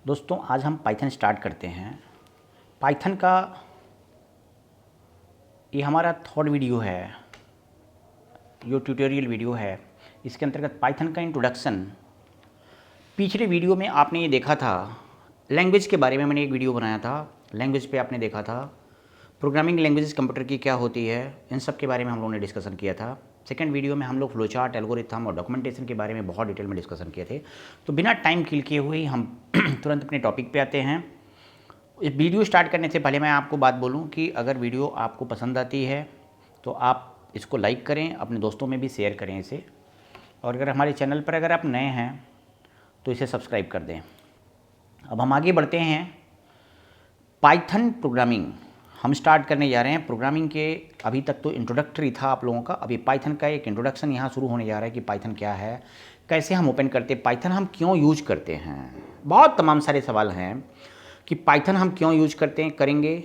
दोस्तों आज हम पाइथन स्टार्ट करते हैं। पाइथन का ये हमारा थर्ड वीडियो है, ये ट्यूटोरियल वीडियो है। इसके अंतर्गत पाइथन का इंट्रोडक्शन। पिछले वीडियो में आपने ये देखा था, लैंग्वेज के बारे में मैंने एक वीडियो बनाया था। लैंग्वेज पे आपने देखा था प्रोग्रामिंग लैंग्वेजेस कंप्यूटर की क्या होती है, इन सब के बारे में हम लोगों ने डिस्कशन किया था। सेकंड वीडियो में हम लोग फ्लोचार्ट, एल्गोरिथम और डॉक्यूमेंटेशन के बारे में बहुत डिटेल में डिस्कशन किए थे। तो बिना टाइम किल किए हुए ही हम तुरंत अपने टॉपिक पे आते हैं। इस वीडियो स्टार्ट करने से पहले मैं आपको बात बोलूं कि अगर वीडियो आपको पसंद आती है तो आप इसको लाइक करें, अपने दोस्तों में भी शेयर करें इसे, और अगर हमारे चैनल पर अगर आप नए हैं तो इसे सब्सक्राइब कर दें। अब हम आगे बढ़ते हैं। पाइथन प्रोग्रामिंग हम स्टार्ट करने जा रहे हैं। प्रोग्रामिंग के अभी तक तो इंट्रोडक्टरी था आप लोगों का, अभी पाइथन का एक इंट्रोडक्शन यहाँ शुरू होने जा रहा है कि पाइथन क्या है, कैसे हम ओपन करते हैं, पाइथन हम क्यों यूज करते हैं। बहुत तमाम सारे सवाल हैं कि पाइथन हम क्यों यूज करते हैं, करेंगे।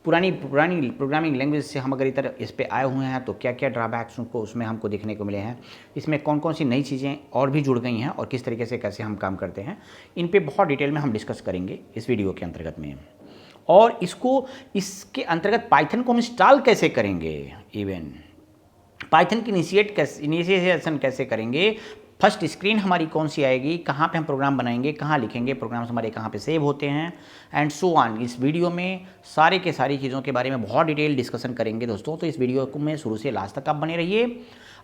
पुरानी पुरानी प्रोग्रामिंग लैंग्वेज से हम अगर इधर इस पे आए हुए हैं तो क्या क्या ड्रॉबैक्स उनको उसमें हमको देखने को मिले हैं, इसमें कौन कौन सी नई चीज़ें और भी जुड़ गई हैं और किस तरीके से कैसे हम काम करते हैं, इन पे बहुत डिटेल में हम डिस्कस करेंगे इस वीडियो के अंतर्गत में। और इसके अंतर्गत पाइथन को हम इंस्टॉल कैसे करेंगे, इवन पाइथन की इनिशिएशन कैसे करेंगे, फर्स्ट स्क्रीन हमारी कौन सी आएगी, कहाँ पे हम प्रोग्राम बनाएंगे, कहाँ लिखेंगे, प्रोग्राम्स हमारे कहाँ पे सेव होते हैं, एंड सो ऑन। इस वीडियो में सारे के सारी चीज़ों के बारे में बहुत डिटेल डिस्कशन करेंगे दोस्तों। तो इस वीडियो को में शुरू से लास्ट तक आप बने रहिए।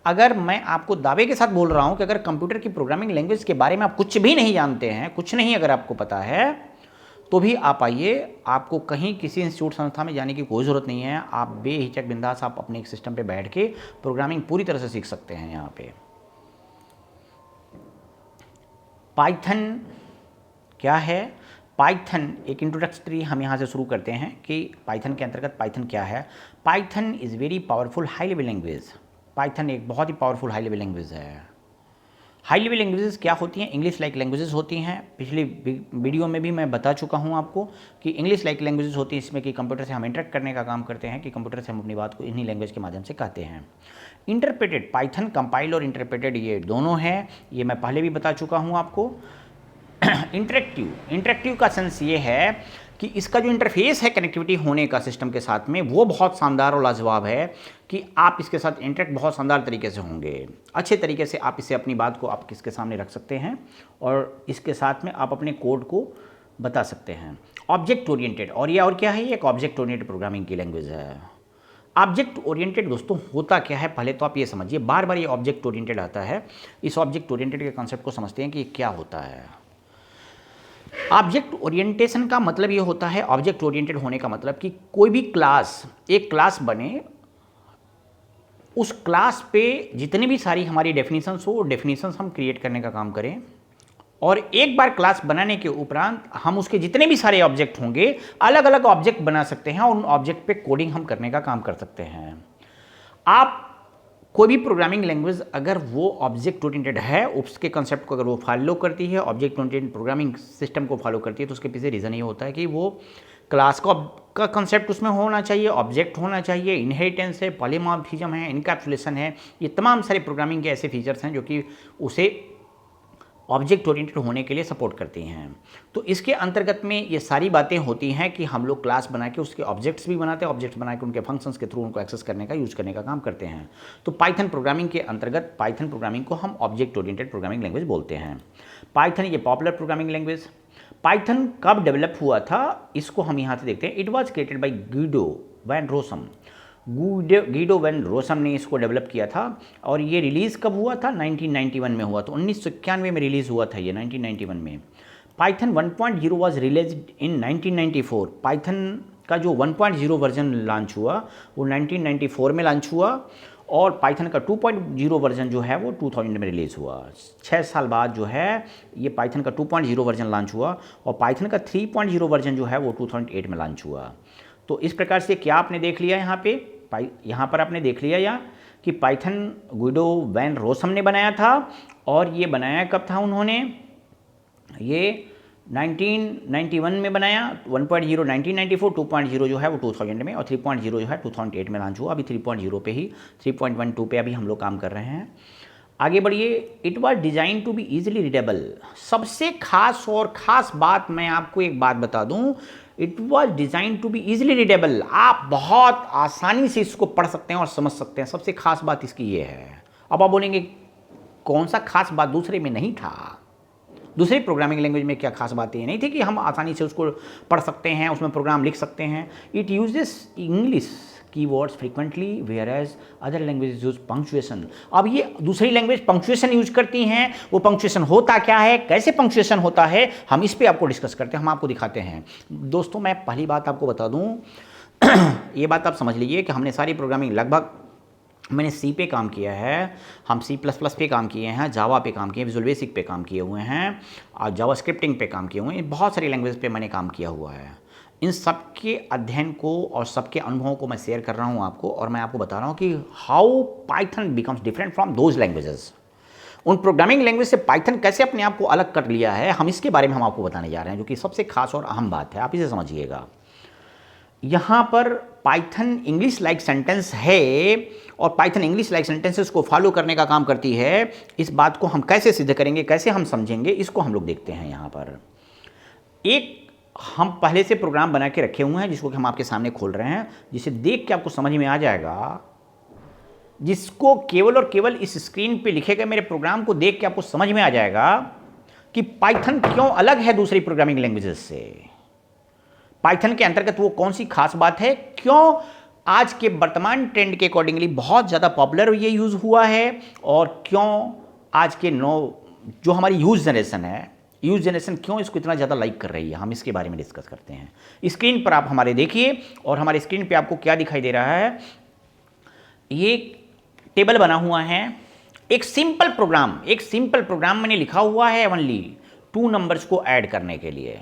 अगर मैं आपको दावे के साथ बोल रहा हूँ कि अगर कंप्यूटर की प्रोग्रामिंग लैंग्वेज के बारे में आप कुछ भी नहीं जानते हैं, कुछ नहीं अगर आपको पता है, तो भी आप आइए। आपको कहीं किसी इंस्टीट्यूट संस्था में जाने की कोई ज़रूरत नहीं है। आप बेहिचक बिंदास आप अपने एक सिस्टम पे बैठ के प्रोग्रामिंग पूरी तरह से सीख सकते हैं। यहाँ पे पाइथन क्या है, पाइथन एक इंट्रोडक्टरी हम यहाँ से शुरू करते हैं कि पाइथन के अंतर्गत पाइथन क्या है। Python is very powerful high level language. Python एक बहुत ही पावरफुल हाई लेवल लैंग्वेज है। हाई लेवल लैंग्वेजेस क्या होती हैं, इंग्लिश लाइक लैंग्वेजेस होती हैं। पिछली वीडियो में भी मैं बता चुका हूं आपको कि इंग्लिश लाइक लैंग्वेजेस होती हैं, इसमें कि कंप्यूटर से हम इंटरेक्ट करने का काम करते हैं, कि कंप्यूटर से हम अपनी बात को इन्हीं लैंग्वेज के माध्यम से कहते हैं। इंटरप्रेटेड, पाइथन कंपाइल और इंटरप्रेटेड ये दोनों हैं, ये मैं पहले भी बता चुका हूँ आपको। इंटरेक्टिव का सेंस ये है कि इसका जो इंटरफेस है कनेक्टिविटी होने का सिस्टम के साथ में, वो बहुत शानदार और लाजवाब है कि आप इसके साथ इंटरेक्ट बहुत शानदार तरीके से होंगे। अच्छे तरीके से आप इसे अपनी बात को आप किसके सामने रख सकते हैं और इसके साथ में आप अपने कोड को बता सकते हैं। ऑब्जेक्ट ओरिएंटेड, और ये और क्या है, ये एक ऑब्जेक्ट ओरिएंटेड प्रोग्रामिंग की लैंग्वेज है। ऑब्जेक्ट ओरिएंटेड दोस्तों होता क्या है, पहले तो आप ये समझिए। बार बार ये ऑब्जेक्ट ओरिएंटेड आता है। इस ऑब्जेक्ट ओरिएंटेड के कॉन्सेप्ट को समझते हैं कि ये क्या होता है। ऑब्जेक्ट ओरिएंटेशन का मतलब ये होता है, ऑब्जेक्ट ओरिएंटेड होने का मतलब कि कोई भी क्लास, एक क्लास बने, उस क्लास पे जितनी भी सारी हमारी डेफिनेशंस हो, डेफिनेशंस हम क्रिएट करने का काम करें, और एक बार क्लास बनाने के उपरांत हम उसके जितने भी सारे ऑब्जेक्ट होंगे अलग अलग ऑब्जेक्ट बना सकते हैं और उन ऑब्जेक्ट पे कोडिंग हम करने का काम कर सकते हैं। आप कोई भी प्रोग्रामिंग लैंग्वेज अगर वो ऑब्जेक्ट ओरिएंटेड है, उसके कंसेप्ट को अगर वो फॉलो करती है, ऑब्जेक्ट ओरिएंटेड प्रोग्रामिंग सिस्टम को फॉलो करती है, तो उसके पीछे रीज़न ये होता है कि वो क्लास का कंसेप्ट उसमें होना चाहिए, ऑब्जेक्ट होना चाहिए, इनहेरिटेंस है, पॉलीमॉर्फिज्म है, इनकैप्सुलेशन है। ये तमाम सारे प्रोग्रामिंग के ऐसे फीचर्स हैं जो कि उसे ऑब्जेक्ट ओरिएंटेड होने के लिए सपोर्ट करती हैं। तो इसके अंतर्गत में ये सारी बातें होती हैं कि हम लोग क्लास बना के उसके ऑब्जेक्ट्स भी बनाते हैं, ऑब्जेक्ट्स बना के उनके फंक्शंस के थ्रू उनको एक्सेस करने का, यूज करने का काम करते हैं। तो पाइथन प्रोग्रामिंग के अंतर्गत पाइथन प्रोग्रामिंग को हम ऑब्जेक्ट ओरिएंटेड प्रोग्रामिंग लैंग्वेज बोलते हैं। पाइथन ये पॉपुलर प्रोग्रामिंग लैंग्वेज। पाइथन कब डेवलप हुआ था, इसको हम यहाँ से देखते हैं। It was created by Guido van Rossum. Guido van Rossum ने इसको डेवलप किया था। और ये रिलीज़ कब हुआ था, 1991 में हुआ। तो 1991 में रिलीज़ हुआ था ये, 1991 में। Python 1.0 was released in 1994। Python का जो 1.0 वर्जन लॉन्च हुआ वो 1994 में लॉन्च हुआ, और पाइथन का 2.0 वर्जन जो है वो 2000 में रिलीज़ हुआ। 6 साल बाद जो है ये पाइथन का 2.0 वर्जन लॉन्च हुआ, और पाइथन का 3.0 वर्जन जो है वो 2008 में लॉन्च हुआ। तो इस प्रकार से क्या आपने देख लिया यहाँ पर आपने देख लिया या कि पाइथन गुइडो वैन रोसम ने बनाया था, और ये बनाया कब था उन्होंने, ये 1991 में बनाया। 1.0 1994, 2.0 जो है वो 2000 में, और 3.0 जो है 2008 में लॉन्च हुआ। अभी 3.0 पे ही 3.12 पे अभी हम लोग काम कर रहे हैं। आगे बढ़िए। It was design to be easily readable. सबसे खास और ख़ास बात मैं आपको एक बात बता दूं, it was design to be easily readable. आप बहुत आसानी से इसको पढ़ सकते हैं और समझ सकते हैं। सबसे खास बात इसकी ये है। अब आप बोलेंगे कौन सा खास बात दूसरे में नहीं था? दूसरी प्रोग्रामिंग लैंग्वेज में क्या खास बात ये नहीं थी कि हम आसानी से उसको पढ़ सकते हैं, उसमें प्रोग्राम लिख सकते हैं। It uses English keywords frequently whereas other language use punctuation. अब ये दूसरी लैंग्वेज पंक्चुएशन यूज करती हैं। वो पंक्चुएशन होता क्या है, कैसे पंक्चुएशन होता है, हम इस पे आपको डिस्कस करते हैं, हम आपको दिखाते हैं। दोस्तों मैं पहली बात आपको बता दूं ये बात आप समझ लीजिए कि हमने सारी प्रोग्रामिंग लगभग, मैंने सी पे काम किया है, हम सी प्लस प्लस पे काम किए हैं, जावा पे काम किए हैं, विजुअल बेसिक पे काम किए हुए हैं और जावा स्क्रिप्टिंग पे काम किए हुए हैं। बहुत सारी लैंग्वेज पे मैंने काम किया हुआ है। इन सब के अध्ययन को और सबके अनुभवों को मैं शेयर कर रहा हूँ आपको, और मैं आपको बता रहा हूँ कि how Python becomes different from those languages. उन प्रोग्रामिंग लैंग्वेज से पाइथन कैसे अपने आप को अलग कर लिया है, हम इसके बारे में हम आपको बताने जा रहे हैं, जो कि सबसे खास और अहम बात है। आप इसे समझिएगा। यहाँ पर पाइथन इंग्लिश लाइक सेंटेंस है और पाइथन इंग्लिश लाइक सेंटेंसेस को फॉलो करने का काम करती है। इस बात को हम कैसे सिद्ध करेंगे, कैसे हम समझेंगे, इसको हम लोग देखते हैं। यहाँ पर एक हम पहले से प्रोग्राम बना के रखे हुए हैं जिसको कि हम आपके सामने खोल रहे हैं, जिसे देख के आपको समझ में आ जाएगा, जिसको केवल और केवल इस स्क्रीन पे लिखे गए मेरे प्रोग्राम को देख के आपको समझ में आ जाएगा कि पाइथन क्यों अलग है दूसरी प्रोग्रामिंग लैंग्वेजेस से। पाइथन के अंतर्गत वो कौन सी खास बात है, क्यों आज के वर्तमान ट्रेंड के अकॉर्डिंगली बहुत ज़्यादा पॉपुलर ये यूज़ हुआ है, और क्यों आज के जो हमारी यूज़ जनरेशन क्यों इसको इतना ज़्यादा लाइक कर रही है, हम इसके बारे में डिस्कस करते हैं। स्क्रीन पर आप हमारे देखिए, और हमारे स्क्रीन पे आपको क्या दिखाई दे रहा है। ये टेबल बना हुआ है, एक सिंपल प्रोग्राम मैंने लिखा हुआ है ओनली 2 नंबर्स को ऐड करने के लिए,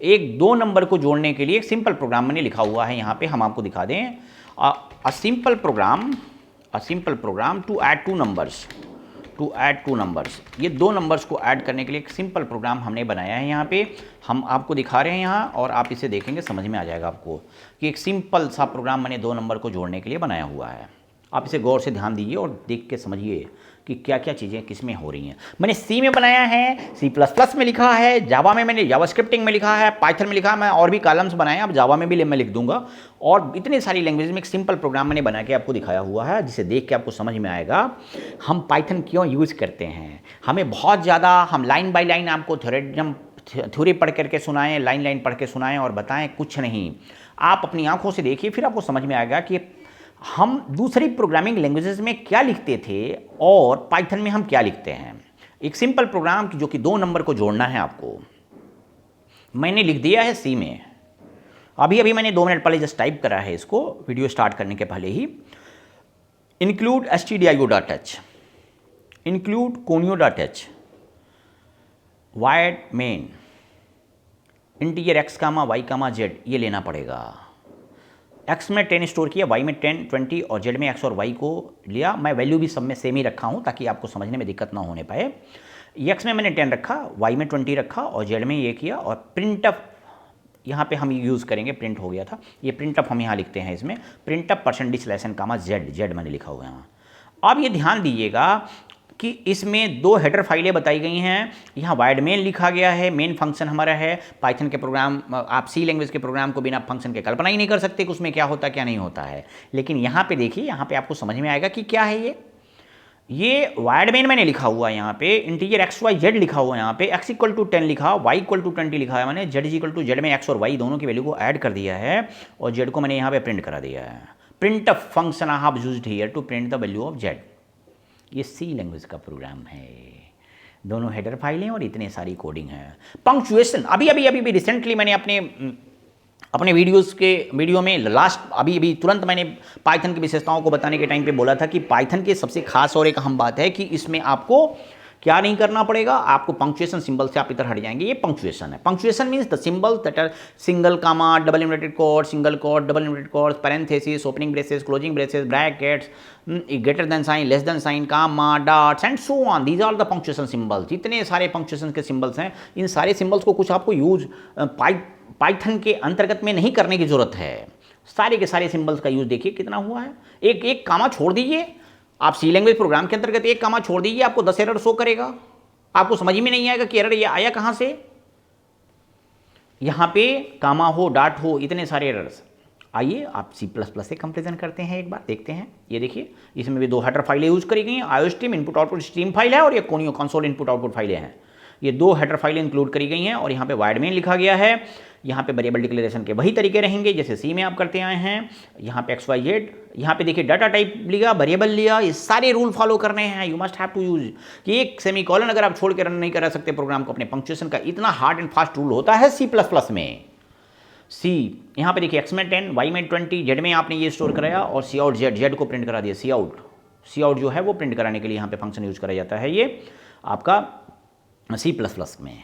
एक 2 नंबर को जोड़ने के लिए एक सिंपल प्रोग्राम मैंने लिखा हुआ है। यहाँ पे हम आपको दिखा दें, a simple program to add 2 numbers, ये 2 नंबर्स को ऐड करने के लिए एक सिंपल प्रोग्राम हमने बनाया है। यहाँ पे हम आपको दिखा रहे हैं यहाँ, और आप इसे देखेंगे समझ में आ जाएगा आपको कि एक सिंपल सा प्रोग्राम मैंने 2 नंबर को जोड़ने के लिए बनाया हुआ है। आप इसे गौर से ध्यान दीजिए और देख के समझिए कि क्या क्या चीज़ें किस में हो रही हैं। मैंने सी में बनाया है, सी प्लस प्लस में लिखा है, जावा में मैंने जावा स्क्रिप्टिंग में लिखा है, पाइथन में लिखा है, मैं और भी कॉलम्स बनाए हैं, अब जावा में भी मैं लिख दूंगा। और इतने सारी लैंग्वेज में एक सिंपल प्रोग्राम मैंने बना के आपको दिखाया हुआ है, जिसे देख के आपको समझ में आएगा हम पाइथन क्यों यूज़ करते हैं। हमें बहुत ज़्यादा, हम लाइन बाई लाइन आपको थ्योरी पढ़ करके सुनाएं, लाइन पढ़ के सुनाएं और बताएं, कुछ नहीं। आप अपनी आंखों से देखिए, फिर आपको समझ में आएगा कि हम दूसरी प्रोग्रामिंग लैंग्वेजेस में क्या लिखते थे और पाइथन में हम क्या लिखते हैं। एक सिंपल प्रोग्राम जो कि 2 नंबर को जोड़ना है आपको, मैंने लिख दिया है सी में। अभी मैंने 2 मिनट पहले जस्ट टाइप करा है इसको, वीडियो स्टार्ट करने के पहले ही। Include stdio.h, include conio.h, void main, integer x, y, z ये लेना पड़ेगा। x में 10 स्टोर किया, y में 10, 20 और z में x और y को लिया। मैं वैल्यू भी सब में सेम ही रखा हूँ ताकि आपको समझने में दिक्कत ना होने पाए। x में मैंने 10 रखा, y में 20 रखा और z में ये किया। और प्रिंटअप यहाँ पे हम यूज़ करेंगे, प्रिंट हो गया था, ये प्रिंटअप हम यहाँ लिखते हैं इसमें, प्रिंटअप %z मैंने लिखा हुआ है यहाँ। अब ये ध्यान दीजिएगा कि इसमें 2 हेडर फाइलें बताई गई हैं। यहाँ वाइड मेन लिखा गया है, मेन फंक्शन हमारा है। पाइथन के प्रोग्राम, आप सी लैंग्वेज के प्रोग्राम को बिना फंक्शन के कल्पना ही नहीं कर सकते कि उसमें क्या होता है क्या नहीं होता है। लेकिन यहाँ पे देखिए, यहाँ पे आपको समझ में आएगा कि क्या है ये वाइड मेन मैंने लिखा हुआ है यहाँ पे, इंटीजर x y z लिखा हुआ है यहाँ पे, x इक्वल टू 10 लिखा, y इक्वल टू 20 लिखा है मैंने, z इक्वल टू z में x और y दोनों की वैल्यू को ऐड कर दिया है और z को मैंने यहाँ पे प्रिंट करा दिया है। Print of function I have used here to print the value of z। ये सी लैंग्वेज का प्रोग्राम है, दोनों हेडर फाइलें और इतने सारी कोडिंग है। पंक्चुएशन अभी रिसेंटली मैंने अपने वीडियो में लास्ट अभी तुरंत मैंने पाइथन की विशेषताओं को बताने के टाइम पे बोला था कि पाइथन की सबसे खास और एक अहम बात है कि इसमें आपको क्या नहीं करना पड़ेगा, आपको पंक्चुएशन सिंबल से आप इधर हट जाएंगे। ये पंक्चुएशन है। Punctuation means the symbol that are single comma, double inverted comma, single comma, double inverted comma, parenthesis, opening braces, closing braces, brackets, greater than sign, less than sign, comma, dots and so on. These are the punctuation symbols. जितने सारे punctuation के symbols हैं, इन सारे symbols को कुछ आपको use Python के अंतर्गत में नहीं करने की जरूरत है। सारे के सारे सिंबल्स का यूज देखिए कितना हुआ है। एक कामा छोड़ दीजिए, आप सी लैंग्वेज प्रोग्राम के अंतर्गत एक कामा छोड़ दीजिए, आपको 10 एरर शो करेगा, आपको समझ में नहीं आएगा कि एरर ये आया कहां से। यहां पे कामा हो, डाट हो, इतने सारे एरर्स। आइए आप C++ से कंपेरिजन करते हैं, एक बार देखते हैं। ये देखिए इसमें भी 2 हेडर फाइलें यूज करी गई हैं, iostream input output stream file है और ये कोनियो कंसोल इनपुट आउटपुट फाइलें हैं। ये 2 हेडर फाइलें इंक्लूड करी गई हैं और यहाँ पे वाइड मेन लिखा गया है। यहाँ पे वेरिएबल डिक्लेरेशन के वही तरीके रहेंगे जैसे सी में आप करते आए हैं। यहाँ पे XYZ, यहाँ पे देखिए डाटा टाइप लिया, वेरिएबल लिया, ये सारे रूल फॉलो करने हैं। You must have to use कि एक सेमीकोलन अगर आप छोड़ के रन नहीं करा सकते प्रोग्राम को अपने, पंक्चुएशन का इतना हार्ड एंड फास्ट रूल होता है C++ में। सी यहाँ पे देखिए X में 10, Y में 20, Z में आपने ये स्टोर कराया और सी आउट Z को प्रिंट करा दिया। सी आउट जो है वो प्रिंट कराने के लिए यहाँ पे फंक्शन यूज करा जाता है ये आपका C++ में।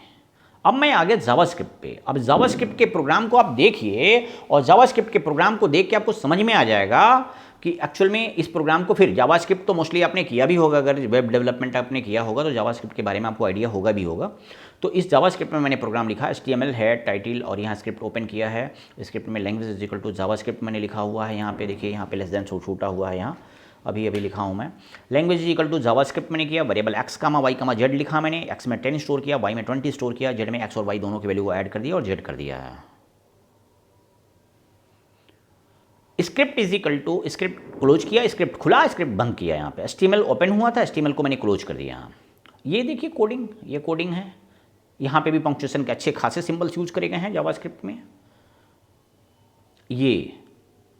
अब मैं आ गया जावास्क्रिप्ट पे। अब जावास्क्रिप्ट के प्रोग्राम को आप देखिए और जावास्क्रिप्ट के प्रोग्राम को देख के आपको समझ में आ जाएगा कि एक्चुअल में इस प्रोग्राम को, फिर जावास्क्रिप्ट तो मोस्टली आपने किया भी होगा, अगर वेब डेवलपमेंट आपने किया होगा तो जावास्क्रिप्ट के बारे में आपको आइडिया होगा भी होगा। तो इस जावास्क्रिप्ट में मैंने प्रोग्राम लिखा, HTML है टाइटल और यहाँ स्क्रिप्ट ओपन किया है। स्क्रिप्ट में language is equal to JavaScript मैंने लिखा हुआ है। यहाँ पे देखिए, यहाँ पे लेस देन छूटा हुआ है, यहाँ अभी लिखा हूँ मैं। Language is equal to JavaScript मैंने किया, वेरिएबल X, Y, Z लिखा मैंने। X में 10 स्टोर किया, Y में 20 स्टोर किया, Z में X और Y दोनों की वैल्यू को ऐड कर दिया और Z कर दिया है। Script is equal to, script close किया, स्क्रिप्ट खुला, स्क्रिप्ट बंद किया। यहाँ पे HTML ओपन हुआ था, HTML को मैंने क्लोज कर दिया। ये देखिए कोडिंग, ये कोडिंग है। यहाँ पे भी पंक्चुएशन के अच्छे खासे सिंबल्स यूज करे गए हैं जावास्क्रिप्ट में। ये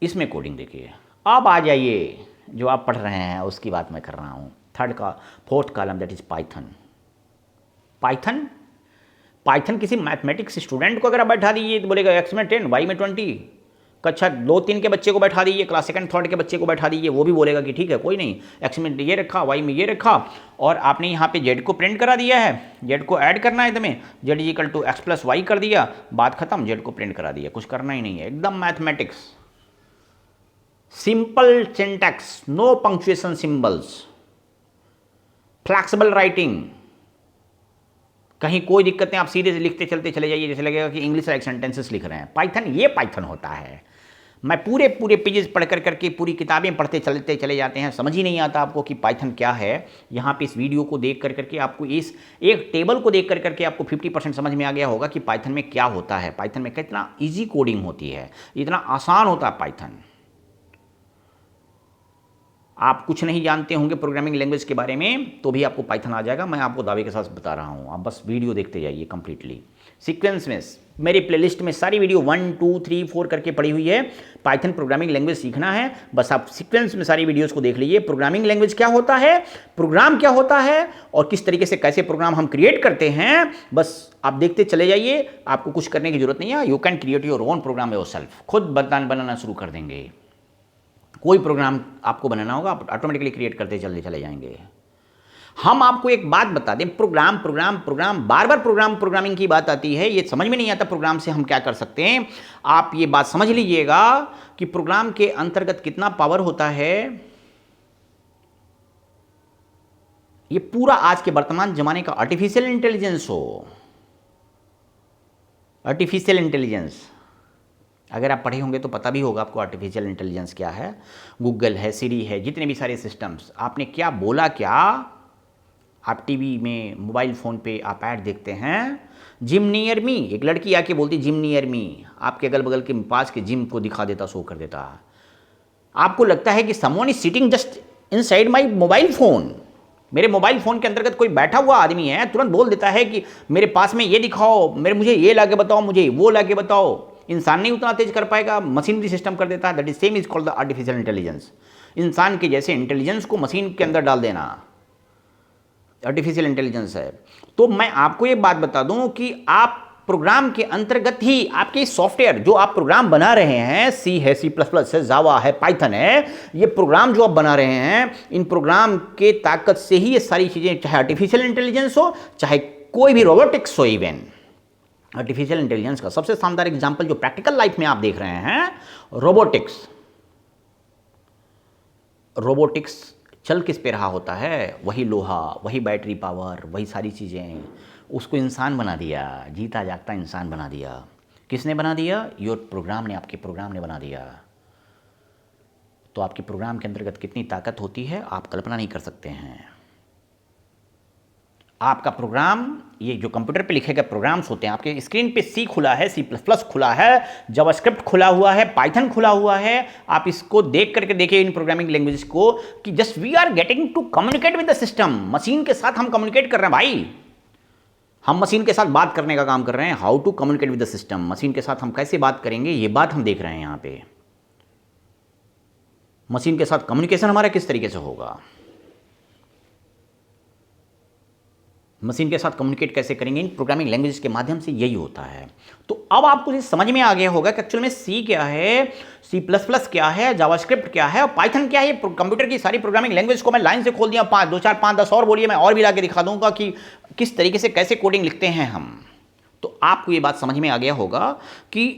इसमें कोडिंग देखिए। अब आ जाइए जो आप पढ़ रहे हैं उसकी बात मैं कर रहा हूँ। Fourth column that is Python किसी मैथमेटिक्स स्टूडेंट को अगर आप बैठा दीजिए तो बोलेगा X में 10, Y में 20। कक्षा 2-3 के बच्चे को बैठा दीजिए, क्लास 2nd 3rd के बच्चे को बैठा दीजिए, वो भी बोलेगा कि ठीक है कोई नहीं, X में ये रखा, Y में ये रखा और आपने यहाँ पे Z को प्रिंट करा दिया है, Z को ऐड करना है तुम्हें, Z is equal to X plus Y कर दिया, बात खत्म, Z को प्रिंट करा दिया, कुछ करना ही नहीं है, एकदम mathematics, simple syntax, no punctuation symbols, flexible writing, कहीं कोई दिक्कत नहीं, आप सीधे से लिखते चलते चले जाइए, जैसे लगेगा कि इंग्लिश लाइक सेंटेंसेस लिख रहे हैं। पाइथन, ये पाइथन होता है। मैं पूरे पेजेस पढ़ करके पूरी किताबें पढ़ते चलते चले जाते हैं, समझ ही नहीं आता आपको कि पाइथन क्या है। यहाँ पे इस वीडियो को देख करके आपको इस एक टेबल को देख करके आपको 50% समझ में आ गया होगा कि पाइथन में क्या होता है, पाइथन में कितना ईजी कोडिंग होती है, इतना आसान होता है पाइथन। आप कुछ नहीं जानते होंगे प्रोग्रामिंग लैंग्वेज के बारे में तो भी आपको पाइथन आ जाएगा, मैं आपको दावे के साथ बता रहा हूँ। आप बस वीडियो देखते जाइए कंप्लीटली सीक्वेंस में। मेरी प्लेलिस्ट में सारी वीडियो 1, 2, 3, 4 करके पड़ी हुई है। पाइथन प्रोग्रामिंग लैंग्वेज सीखना है, बस आप सीक्वेंस में सारी वीडियोस को देख लीजिए। प्रोग्रामिंग लैंग्वेज क्या होता है, प्रोग्राम क्या होता है और किस तरीके से कैसे प्रोग्राम हम क्रिएट करते हैं, बस आप देखते चले जाइए। आपको कुछ करने की जरूरत नहीं है, you can create your own program yourself. खुद बनाना शुरू कर देंगे। कोई प्रोग्राम आपको बनाना होगा, आप ऑटोमेटिकली क्रिएट करते चले जाएंगे। हम आपको एक बात बता दें, प्रोग्राम बार बार प्रोग्रामिंग की बात आती है, ये समझ में नहीं आता प्रोग्राम से हम क्या कर सकते हैं। आप ये बात समझ लीजिएगा कि प्रोग्राम के अंतर्गत कितना पावर होता है। ये पूरा आज के वर्तमान जमाने का आर्टिफिशियल इंटेलिजेंस हो, आर्टिफिशियल इंटेलिजेंस अगर आप पढ़े होंगे तो पता भी होगा आपको आर्टिफिशियल इंटेलिजेंस क्या है। गूगल है, सिरी है, जितने भी सारे सिस्टम्स, आपने क्या बोला क्या, आप टीवी में, मोबाइल फ़ोन पे आप ऐड देखते हैं, जिम नियर मी, एक लड़की आके बोलती जिम नियर मी, आपके अगल बगल के पास के जिम को दिखा देता, शो कर देता। आपको लगता है कि someone is sitting just inside my mobile phone, मेरे मोबाइल फ़ोन के अंतर्गत कोई बैठा हुआ आदमी है, तुरंत बोल देता है कि मेरे पास में ये दिखाओ, मुझे ये ला के बताओ, मुझे वो ला के बताओ। इंसान नहीं उतना तेज कर पाएगा, मशीनरी सिस्टम कर देता है। That is same is called the artificial intelligence. इंसान के जैसे इंटेलिजेंस को मशीन के अंदर डाल देना आर्टिफिशियल इंटेलिजेंस है। तो मैं आपको ये बात बता दूं कि आप प्रोग्राम के अंतर्गत ही आपके सॉफ्टवेयर जो आप प्रोग्राम बना रहे हैं, सी है, C++ है, जावा है, पाइथन है, ये प्रोग्राम जो आप बना रहे हैं, इन प्रोग्राम के ताकत से ही ये सारी चीज़ें, चाहे आर्टिफिशियल इंटेलिजेंस हो, चाहे कोई भी रोबोटिक्स हो, इवन आर्टिफिशियल इंटेलिजेंस का सबसे शानदार एग्जांपल जो प्रैक्टिकल लाइफ में आप देख रहे हैं, रोबोटिक्स चल किस पे रहा होता है, वही लोहा, वही बैटरी पावर, वही सारी चीज़ें, उसको इंसान बना दिया, जीता जागता इंसान बना दिया। किसने बना दिया? योर प्रोग्राम ने, आपके प्रोग्राम ने बना दिया। तो आपके प्रोग्राम के अंतर्गत कितनी ताकत होती है आप कल्पना नहीं कर सकते हैं। आपका प्रोग्राम, ये जो कंप्यूटर पे लिखे गए प्रोग्राम्स होते हैं, आपके स्क्रीन पे सी खुला है, सी प्लस प्लस खुला है, जावास्क्रिप्ट खुला हुआ है, पाइथन खुला हुआ है। आप इसको देख करके देखिए इन प्रोग्रामिंग लैंग्वेज को कि just we are getting to communicate with the system. Machine के साथ हम कम्युनिकेट कर रहे हैं भाई, हम मशीन के साथ बात करने का काम कर रहे हैं। How to communicate with the system, machine के साथ हम कैसे बात करेंगे, ये बात हम देख रहे हैं यहाँ पे। मशीन के साथ कम्युनिकेशन हमारा किस तरीके से होगा, मशीन के साथ कम्युनिकेट कैसे करेंगे, इन प्रोग्रामिंग लैंग्वेज के माध्यम से यही होता है। तो अब आपको ये समझ में आ गया होगा कि एक्चुअल में सी क्या है, सी प्लस प्लस क्या है, जावास्क्रिप्ट क्या है और पाइथन क्या है। ये कंप्यूटर की सारी प्रोग्रामिंग लैंग्वेज को मैं लाइन से खोल दिया, 5 2 4 5 10 और बोलिए, मैं और भी लाके दिखा दूंगा कि किस तरीके से कैसे कोडिंग लिखते हैं हम। तो आपको ये बात समझ में आ गया होगा कि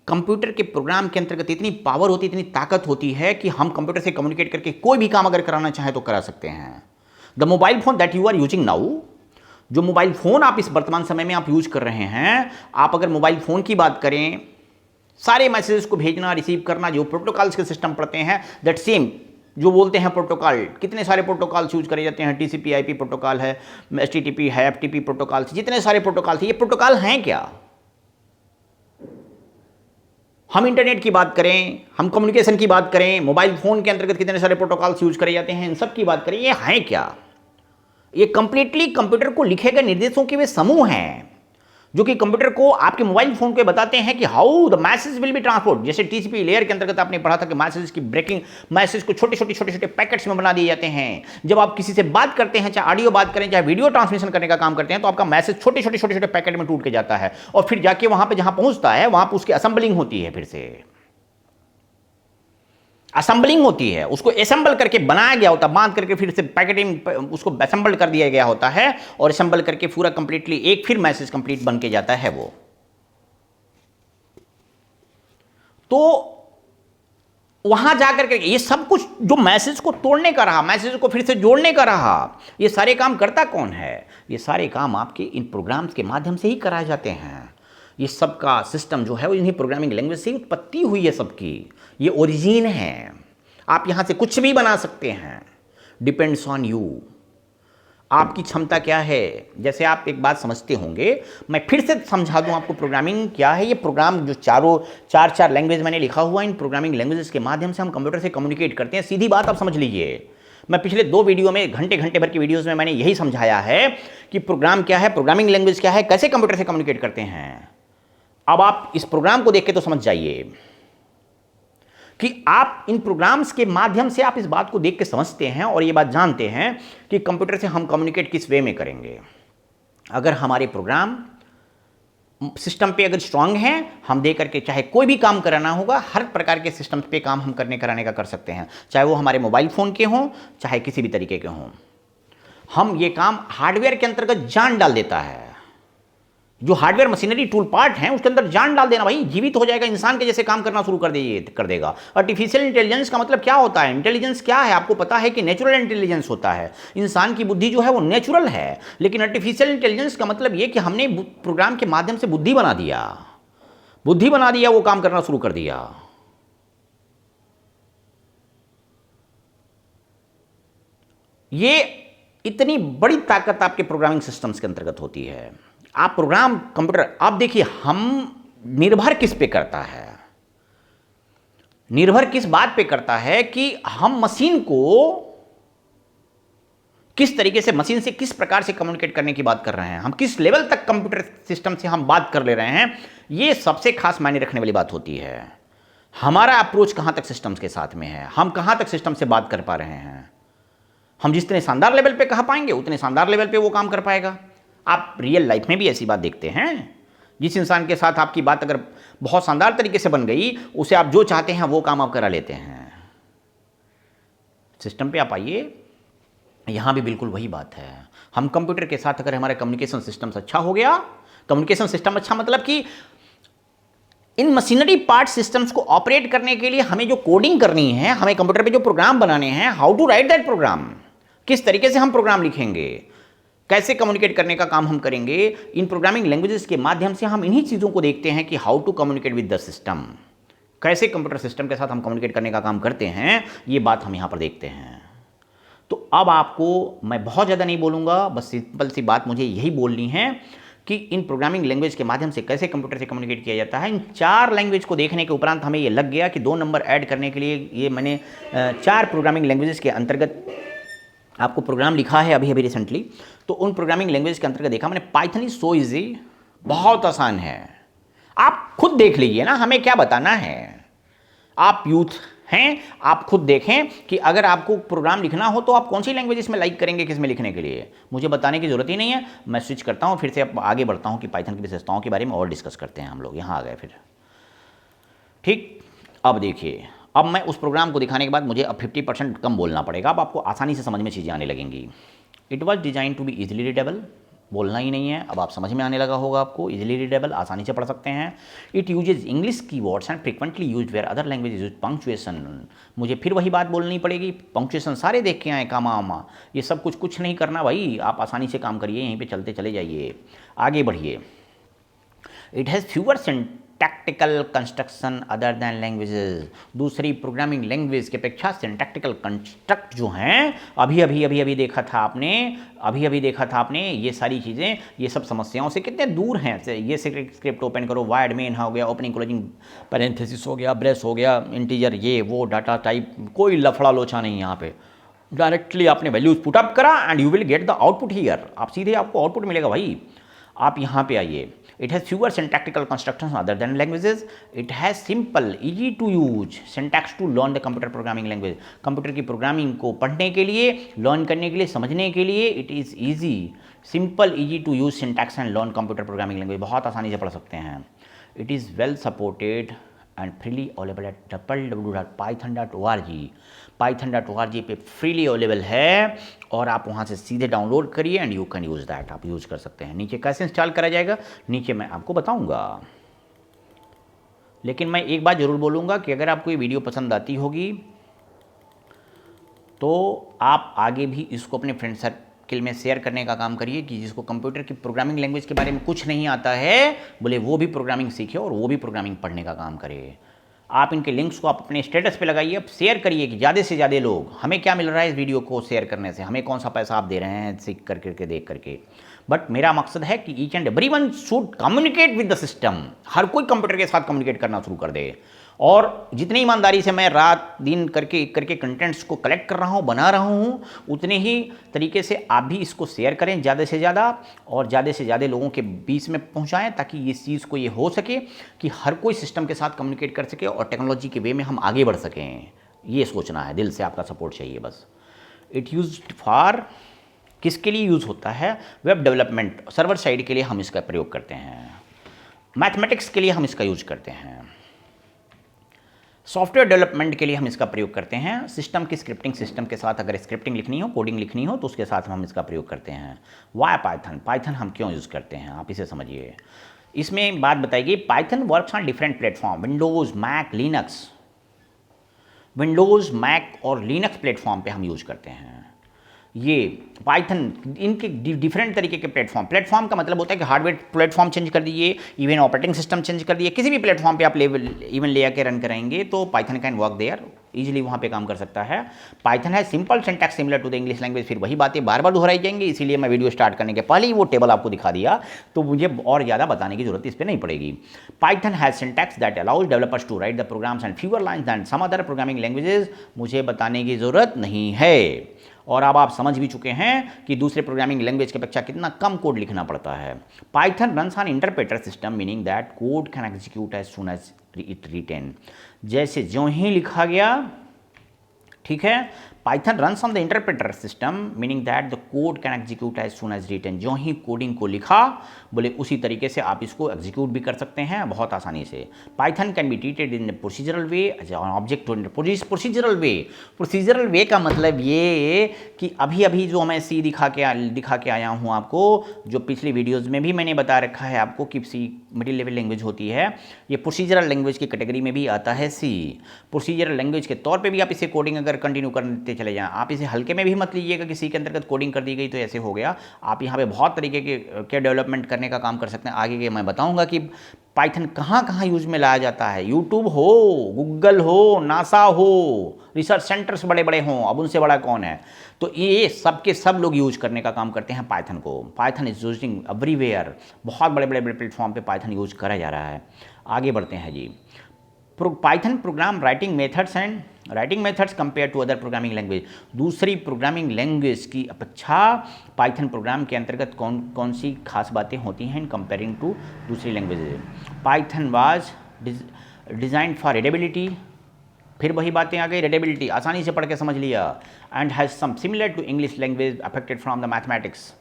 कंप्यूटर के प्रोग्राम के अंतर्गत इतनी पावर होती है, इतनी ताकत होती है कि हम कंप्यूटर से कम्युनिकेट करके कोई भी काम अगर कराना चाहें तो करा सकते हैं। The mobile phone that you are using now, जो मोबाइल फोन आप इस वर्तमान समय में आप यूज कर रहे हैं, आप अगर मोबाइल फोन की बात करें, सारे मैसेजेस को भेजना रिसीव करना, जो प्रोटोकॉल्स के सिस्टम पढ़ते हैं, दैट सेम जो बोलते हैं प्रोटोकॉल, कितने सारे प्रोटोकॉल्स यूज करे जाते हैं। टीसीपी आईपी प्रोटोकॉल है, एचटीटीपी है, एफटीपी प्रोटोकॉल, जितने सारे प्रोटोकॉल थे, ये प्रोटोकॉल हैं क्या। हम इंटरनेट की बात करें, हम कम्युनिकेशन की बात करें, मोबाइल फोन के अंतर्गत कितने सारे प्रोटोकॉल्स यूज करे जाते हैं, इन सब की बात करें, ये हैं क्या। ये कंप्लीटली कंप्यूटर को लिखे गए निर्देशों के वे समूह हैं जो कि कंप्यूटर को आपके मोबाइल फोन को बताते हैं कि how the message will be transport. जैसे टीसीपी लेयर के अंतर्गत आपने पढ़ा था कि मैसेज की ब्रेकिंग, मैसेज को छोटे छोटे पैकेट्स में बना दिए जाते हैं। जब आप किसी से बात करते हैं, चाहे ऑडियो बात करें, चाहे वीडियो ट्रांसमिशन करने का काम करते हैं, तो आपका मैसेज छोटे छोटे पैकेट में टूट के जाता है और फिर जाके वहां पे जहां पहुंचता है वहां पर उसकी असेंबलिंग होती है, फिर से असेंबलिंग होती है, उसको असेंबल करके बनाया गया होता है, बांध करके फिर से पैकेटिंग उसको असेंबल कर दिया गया होता है और असेंबल करके पूरा कंप्लीटली एक फिर मैसेज कंप्लीट बन के जाता है वो। तो वहां जाकर के ये सब कुछ जो मैसेज को तोड़ने का रहा, मैसेज को फिर से जोड़ने का रहा, ये सारे काम करता कौन है, ये सारे काम आपके इन प्रोग्राम्स के माध्यम से ही कराए जाते हैं। ये सबका सिस्टम जो है वो इन्हीं प्रोग्रामिंग लैंग्वेज से उत्पत्ति हुई है सबकी, ये ओरिजिन है। आप यहां से कुछ भी बना सकते हैं, डिपेंड्स ऑन यू, आपकी क्षमता क्या है। जैसे आप एक बात समझते होंगे, मैं फिर से समझा दूं आपको प्रोग्रामिंग क्या है। ये प्रोग्राम जो चार लैंग्वेज मैंने लिखा हुआ, इन प्रोग्रामिंग लैंग्वेजेस के माध्यम से हम कंप्यूटर से कम्युनिकेट करते हैं। सीधी बात आप समझ लीजिए, मैं पिछले 2 वीडियो में घंटे भर की वीडियोस में मैंने यही समझाया है कि प्रोग्राम क्या है, प्रोग्रामिंग लैंग्वेज क्या है, कैसे कंप्यूटर से कम्युनिकेट करते हैं। अब आप इस प्रोग्राम को देख के तो समझ जाइए कि आप इन प्रोग्राम्स के माध्यम से आप इस बात को देख के समझते हैं और ये बात जानते हैं कि कंप्यूटर से हम कम्युनिकेट किस वे में करेंगे। अगर हमारे प्रोग्राम सिस्टम पे अगर स्ट्रांग हैं, हम दे करके चाहे कोई भी काम कराना होगा, हर प्रकार के सिस्टम पे काम हम कराने का कर सकते हैं, चाहे वो हमारे मोबाइल फोन के हों, चाहे किसी भी तरीके के हों। हम ये काम हार्डवेयर के अंतर्गत जान डाल देता है। जो हार्डवेयर मशीनरी टूल पार्ट हैं उसके अंदर जान डाल देना, भाई जीवित हो जाएगा, इंसान के जैसे काम करना शुरू कर देगा। आर्टिफिशियल इंटेलिजेंस का मतलब क्या होता है, इंटेलिजेंस क्या है आपको पता है कि नेचुरल इंटेलिजेंस होता है। इंसान की बुद्धि जो है वो नेचुरल है, लेकिन आर्टिफिशियल इंटेलिजेंस का मतलब ये कि हमने प्रोग्राम के माध्यम से बुद्धि बना दिया, वो काम करना शुरू कर दिया। ये इतनी बड़ी ताकत आपके प्रोग्रामिंग सिस्टम्स के अंतर्गत होती है। आप प्रोग्राम कंप्यूटर, आप देखिए हम निर्भर किस पे करता है, निर्भर किस बात पे करता है कि हम मशीन को किस तरीके से, मशीन से किस प्रकार से कम्युनिकेट करने की बात कर रहे हैं, हम किस लेवल तक कंप्यूटर सिस्टम से हम बात कर ले रहे हैं। ये सबसे खास मायने रखने वाली बात होती है। हमारा अप्रोच कहां तक सिस्टम्स के साथ में है, हम कहां तक सिस्टम से बात कर पा रहे हैं। हम जितने शानदार लेवल पे कहा पाएंगे उतने शानदार लेवल पे वो काम कर पाएगा। आप रियल लाइफ में भी ऐसी बात देखते हैं, जिस इंसान के साथ आपकी बात अगर बहुत शानदार तरीके से बन गई, उसे आप जो चाहते हैं वो काम आप करा लेते हैं। सिस्टम पे आप आइए, यहां भी बिल्कुल वही बात है। हम कंप्यूटर के साथ अगर हमारा कम्युनिकेशन सिस्टम अच्छा हो गया, कम्युनिकेशन सिस्टम अच्छा मतलब कि इन मशीनरी पार्ट सिस्टम्स को ऑपरेट करने के लिए हमें जो कोडिंग करनी है, हमें कंप्यूटर पे जो प्रोग्राम बनाने हैं, how to write that program, किस तरीके से हम प्रोग्राम लिखेंगे, कैसे कम्युनिकेट करने का काम हम करेंगे। इन प्रोग्रामिंग लैंग्वेजेस के माध्यम से हम इन्हीं चीज़ों को देखते हैं कि how to communicate with the system, कैसे कंप्यूटर सिस्टम के साथ हम कम्युनिकेट करने का काम करते हैं, ये बात हम यहाँ पर देखते हैं। तो अब आपको मैं बहुत ज़्यादा नहीं बोलूँगा, बस सिंपल सी बात मुझे यही बोलनी है कि इन प्रोग्रामिंग लैंग्वेज के माध्यम से कैसे कंप्यूटर से कम्युनिकेट किया जाता है। इन 4 लैंग्वेज को देखने के उपरांत हमें ये लग गया कि 2 नंबर ऐड करने के लिए ये मैंने 4 प्रोग्रामिंग लैंग्वेजेस के अंतर्गत आपको प्रोग्राम लिखा है अभी रिसेंटली। तो उन प्रोग्रामिंग लैंग्वेज के अंतर्गत देखा मैंने पाइथन इज सो इजी, बहुत आसान है। आप खुद देख लीजिए ना, हमें क्या बताना है। आप यूथ हैं, आप खुद देखें कि अगर आपको प्रोग्राम लिखना हो तो आप कौन सी लैंग्वेज इसमें लाइक करेंगे, किस में लिखने के लिए, मुझे बताने की जरूरत ही नहीं है। मैं स्विच करता हूं, फिर से अब आगे बढ़ता हूं कि पाइथन की विशेषताओं के बारे में और डिस्कस करते हैं हम लोग। यहां आ गए फिर, ठीक। अब देखिए, अब मैं उस प्रोग्राम को दिखाने के बाद मुझे अब 50% कम बोलना पड़ेगा। अब आपको आसानी से समझ में चीज़ें आने लगेंगी। It was design to be easily readable, बोलना ही नहीं है, अब आप समझ में आने लगा होगा आपको। इजिली रीडेबल, आसानी से पढ़ सकते हैं। It uses English keywords and frequently used where other language use punctuation. मुझे फिर वही बात बोलनी पड़ेगी, पंक्चुएशन सारे देख के आए, कामा वामा, ये सब कुछ नहीं करना भाई, आप आसानी से काम करिए, यहीं पे चलते चले जाइए, आगे बढ़िए। It has fewer syntactical construction other than languages. दूसरी प्रोग्रामिंग लैंग्वेज के अपेक्षा सिंटैक्टिकल कंस्ट्रक्ट जो हैं, अभी देखा था आपने, ये सारी चीज़ें, ये सब समस्याओं से कितने दूर हैं। ये स्क्रिप्ट ओपन करो, वाइड मेन हो गया, ओपनिंग क्लोजिंग पैरेंथेसिस हो गया, ब्रेस हो गया, इंटीजर, ये वो डाटा टाइप, कोई लफड़ा लोचा नहीं यहाँ पे। डायरेक्टली आपने वैल्यूज पुट अप करा and you will get the output here. आप सीधे आपको आउटपुट मिलेगा भाई। आप यहाँ पे आइए। It has fewer syntactical constructions other than languages. It has simple, easy to use syntax to learn the computer programming language. Computer की प्रोग्रामिंग को पढ़ने के लिए, लर्न करने के लिए, समझने के लिए it is easy, simple, easy to use syntax and learn computer programming language. बहुत आसानी से पढ़ सकते हैं। It is well supported and freely available at www.python.org. python.org पे फ्रीली अवेलेबल है और आप वहाँ से सीधे डाउनलोड करिए and you can use that, आप यूज़ कर सकते हैं। नीचे कैसे इंस्टॉल करा जाएगा, नीचे मैं आपको बताऊँगा। लेकिन मैं एक बात ज़रूर बोलूँगा कि अगर आपको ये वीडियो पसंद आती होगी तो आप आगे भी इसको अपने फ्रेंड सर्कल में शेयर करने का काम करिए कि जिसको कंप्यूटर की प्रोग्रामिंग लैंग्वेज के बारे में कुछ नहीं आता है, बोले वो भी प्रोग्रामिंग सीखे और वो भी प्रोग्रामिंग पढ़ने का काम करे। आप इनके लिंक्स को आप अपने स्टेटस पे लगाइए, अब शेयर करिए कि ज़्यादा से ज़्यादा लोग, हमें क्या मिल रहा है इस वीडियो को शेयर करने से, हमें कौन सा पैसा आप दे रहे हैं सीख करके देख करके। बट मेरा मकसद है कि each and everyone should communicate with the system. हर कोई कंप्यूटर के साथ कम्युनिकेट करना शुरू कर दे। और जितनी ईमानदारी से मैं रात दिन करके कंटेंट्स को कलेक्ट कर रहा हूँ, बना रहा हूँ, उतने ही तरीके से आप भी इसको शेयर करें ज़्यादा से ज़्यादा, और ज़्यादा से ज़्यादा लोगों के बीच में पहुँचाएं, ताकि इस चीज़ को ये हो सके कि हर कोई सिस्टम के साथ कम्युनिकेट कर सके और टेक्नोलॉजी के वे में हम आगे बढ़ सकें। ये सोचना है, दिल से आपका सपोर्ट चाहिए बस। इट यूज फॉर, किसके लिए यूज़ होता है, वेब डेवलपमेंट, सर्वर साइड के लिए हम इसका प्रयोग करते हैं, मैथमेटिक्स के लिए हम इसका यूज करते हैं, सॉफ्टवेयर डेवलपमेंट के लिए हम इसका प्रयोग करते हैं, सिस्टम की स्क्रिप्टिंग, सिस्टम के साथ अगर स्क्रिप्टिंग लिखनी हो, कोडिंग लिखनी हो तो उसके साथ हम इसका प्रयोग करते हैं। वाई पाइथन, पाइथन हम क्यों यूज़ करते हैं, आप इसे समझिए। इसमें बात बताइए, Python works on different platform, Windows, Mac, Linux, Windows, Mac और लिनक्स प्लेटफॉर्म पे हम यूज करते हैं। ये पाइथन इनके डिफरेंट तरीके के प्लेटफॉर्म का मतलब होता है कि हार्डवेयर प्लेटफॉर्म चेंज कर दीजिए, इवन ऑपरेटिंग सिस्टम चेंज कर दिए, किसी भी प्लेटफॉर्म पे आप इवन ले आके रन करेंगे तो Python can work there, easily वहाँ पे काम कर सकता है। पाइथन है simple syntax similar to the English language. फिर वही बातें बार बार दोहराई जाएंगी, इसीलिए मैं वीडियो स्टार्ट करने के पहले ही वो टेबल आपको दिखा दिया, तो मुझे और ज़्यादा बताने की जरूरत इस पर नहीं पड़ेगी। Python has syntax that allows developers to write the programs and fewer lines than some other programming languages. मुझे बताने की ज़रूरत नहीं है, और अब आप समझ भी चुके हैं कि दूसरे प्रोग्रामिंग लैंग्वेज की अपेक्षा कितना कम कोड लिखना पड़ता है। Python runs on interpreter system, meaning that code can execute as soon as it written. जैसे ज्यों ही लिखा गया, ठीक है, Python runs on the interpreter system, meaning that the code can execute as soon as written. जो ही coding को लिखा, बोले उसी तरीके से आप इसको एग्जीक्यूट भी कर सकते हैं बहुत आसानी से। Python can be treated in procedural way as on object procedural way. Procedural way का मतलब ये कि अभी जो मैं सी दिखा के आया हूँ आपको, जो पिछली वीडियोज़ में भी मैंने बता रखा है आपको कि सी मिडिल लेवल लैंग्वेज होती है, ये प्रोसीजरल लैंग्वेज की कैटेगरी में भी आता है सी। प्रोसीजरल लैंग्वेज के तौर पे भी आप इसे कोडिंग अगर कंटिन्यू करते चले जाएं। आप इसे हल्के में भी मत लीजिएगा, किसी के अंतर्गत कोडिंग कर दी गई तो ऐसे हो गया। आप यहाँ पे बहुत तरीके के डेवलपमेंट करने का काम कर सकते हैं। आगे के मैं बताऊँगा कि पाइथन कहाँ कहाँ यूज में लाया जाता है। यूट्यूब हो, गूगल हो, नासा हो, रिसर्च सेंटर्स बड़े बड़े हों, अब उनसे बड़ा कौन है। तो ये सब के सब लोग यूज करने का काम करते हैं पाइथन को। पाइथन इज यूजिंग एवरीवेयर, बहुत बड़े बड़े प्लेटफॉर्म पे पाइथन यूज करा जा रहा है। आगे बढ़ते हैं जी। Python program writing methods and writing methods compare to other programming language. दूसरी प्रोग्रामिंग लैंग्वेज की अपेक्षा पाइथन प्रोग्राम के अंतर्गत कौन कौन सी खास बातें होती हैं इन कंपेयरिंग टू दूसरी language. Python was designed for readability, फिर वही बातें आ गई, रीडेबिलिटी, आसानी से पढ़ के समझ लिया, and has some similar to English language affected from the mathematics.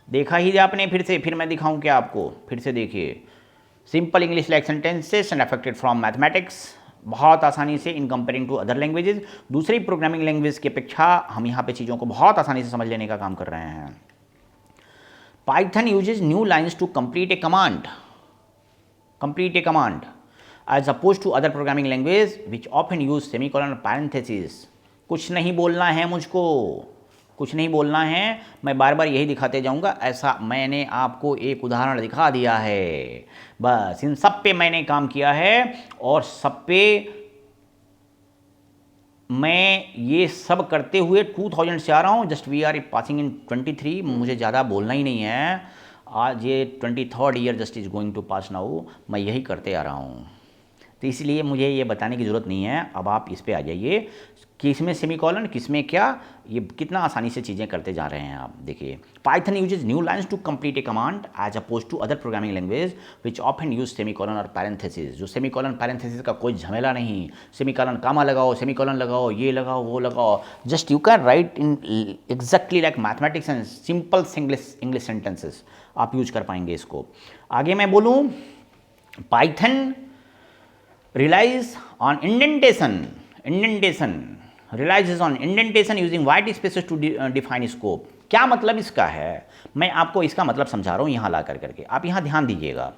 देखा ही आपने, फिर मैं दिखाऊं क्या आपको, फिर से देखिए। Simple English like sentences and affected from mathematics, बहुत आसानी से in comparing to other languages. दूसरी प्रोग्रामिंग लैंग्वेज की अपेक्षा हम यहाँ पे चीज़ों को बहुत आसानी से समझ लेने का काम कर रहे हैं। Python uses new lines to complete a command, as opposed to other programming language which often use semicolon और parentheses। कुछ नहीं बोलना है मुझको, कुछ नहीं बोलना है, मैं बार बार यही दिखाते जाऊंगा। ऐसा मैंने आपको एक उदाहरण दिखा दिया है, बस इन सब पे मैंने काम किया है और सब पे मैं ये सब करते हुए 2000 से आ रहा हूँ। Just we are passing in 23, मुझे ज़्यादा बोलना ही नहीं है। आज ये 23rd year just is going to pass now, मैं यही करते आ रहा हूँ, तो इसलिए मुझे ये बताने की ज़रूरत नहीं है। अब आप इस पे आ जाइए, किसमें सेमीकोलन, किसमें क्या, ये कितना आसानी से चीज़ें करते जा रहे हैं आप देखिए। Python uses new lines to complete a command as opposed to other programming language which often use semicolon और पैरेंथेसिस। जो सेमीकोलन पैरेंथेसिस का कोई झमेला नहीं, सेमीकोलन कामा लगाओ, सेमीकोलन लगाओ, ये लगाओ, वो लगाओ, just you can write in exactly like mathematics and simple English sentences आप यूज कर पाएंगे इसको। आगे मैं बोलूँ, Python relies on indentation using white spaces to define scope। क्या मतलब इसका है, मैं आपको इसका मतलब समझा रहा हूँ यहाँ ला करके। आप यहाँ ध्यान दीजिएगा,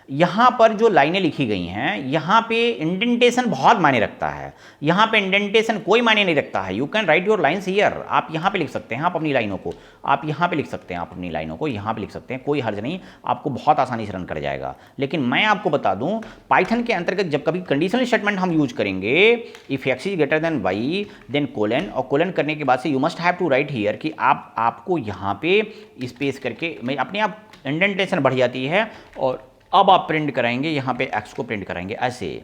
यहाँ पर जो लाइनें लिखी गई हैं, यहाँ पे इंडेंटेशन बहुत मायने रखता है, यहाँ पे इंडेंटेशन कोई मायने नहीं रखता है। You can write your lines here, आप यहाँ पे लिख सकते हैं, आप अपनी लाइनों को, आप यहाँ पे लिख सकते हैं, आप अपनी लाइनों को यहाँ पे लिख सकते हैं, कोई हर्ज नहीं, आपको बहुत आसानी से रन कर जाएगा। लेकिन मैं आपको बता दूं, पाइथन के अंतर्गत जब कभी कंडीशनल स्टेटमेंट हम यूज करेंगे, if X is greater than Y then colon, और कोलन करने के बाद से you must have to write here कि आपको यहाँ पे स्पेस करके मैं अपने आप इंडेंटेशन बढ़ जाती है, और अब आप प्रिंट कराएंगे यहाँ पे एक्स को प्रिंट कराएंगे ऐसे,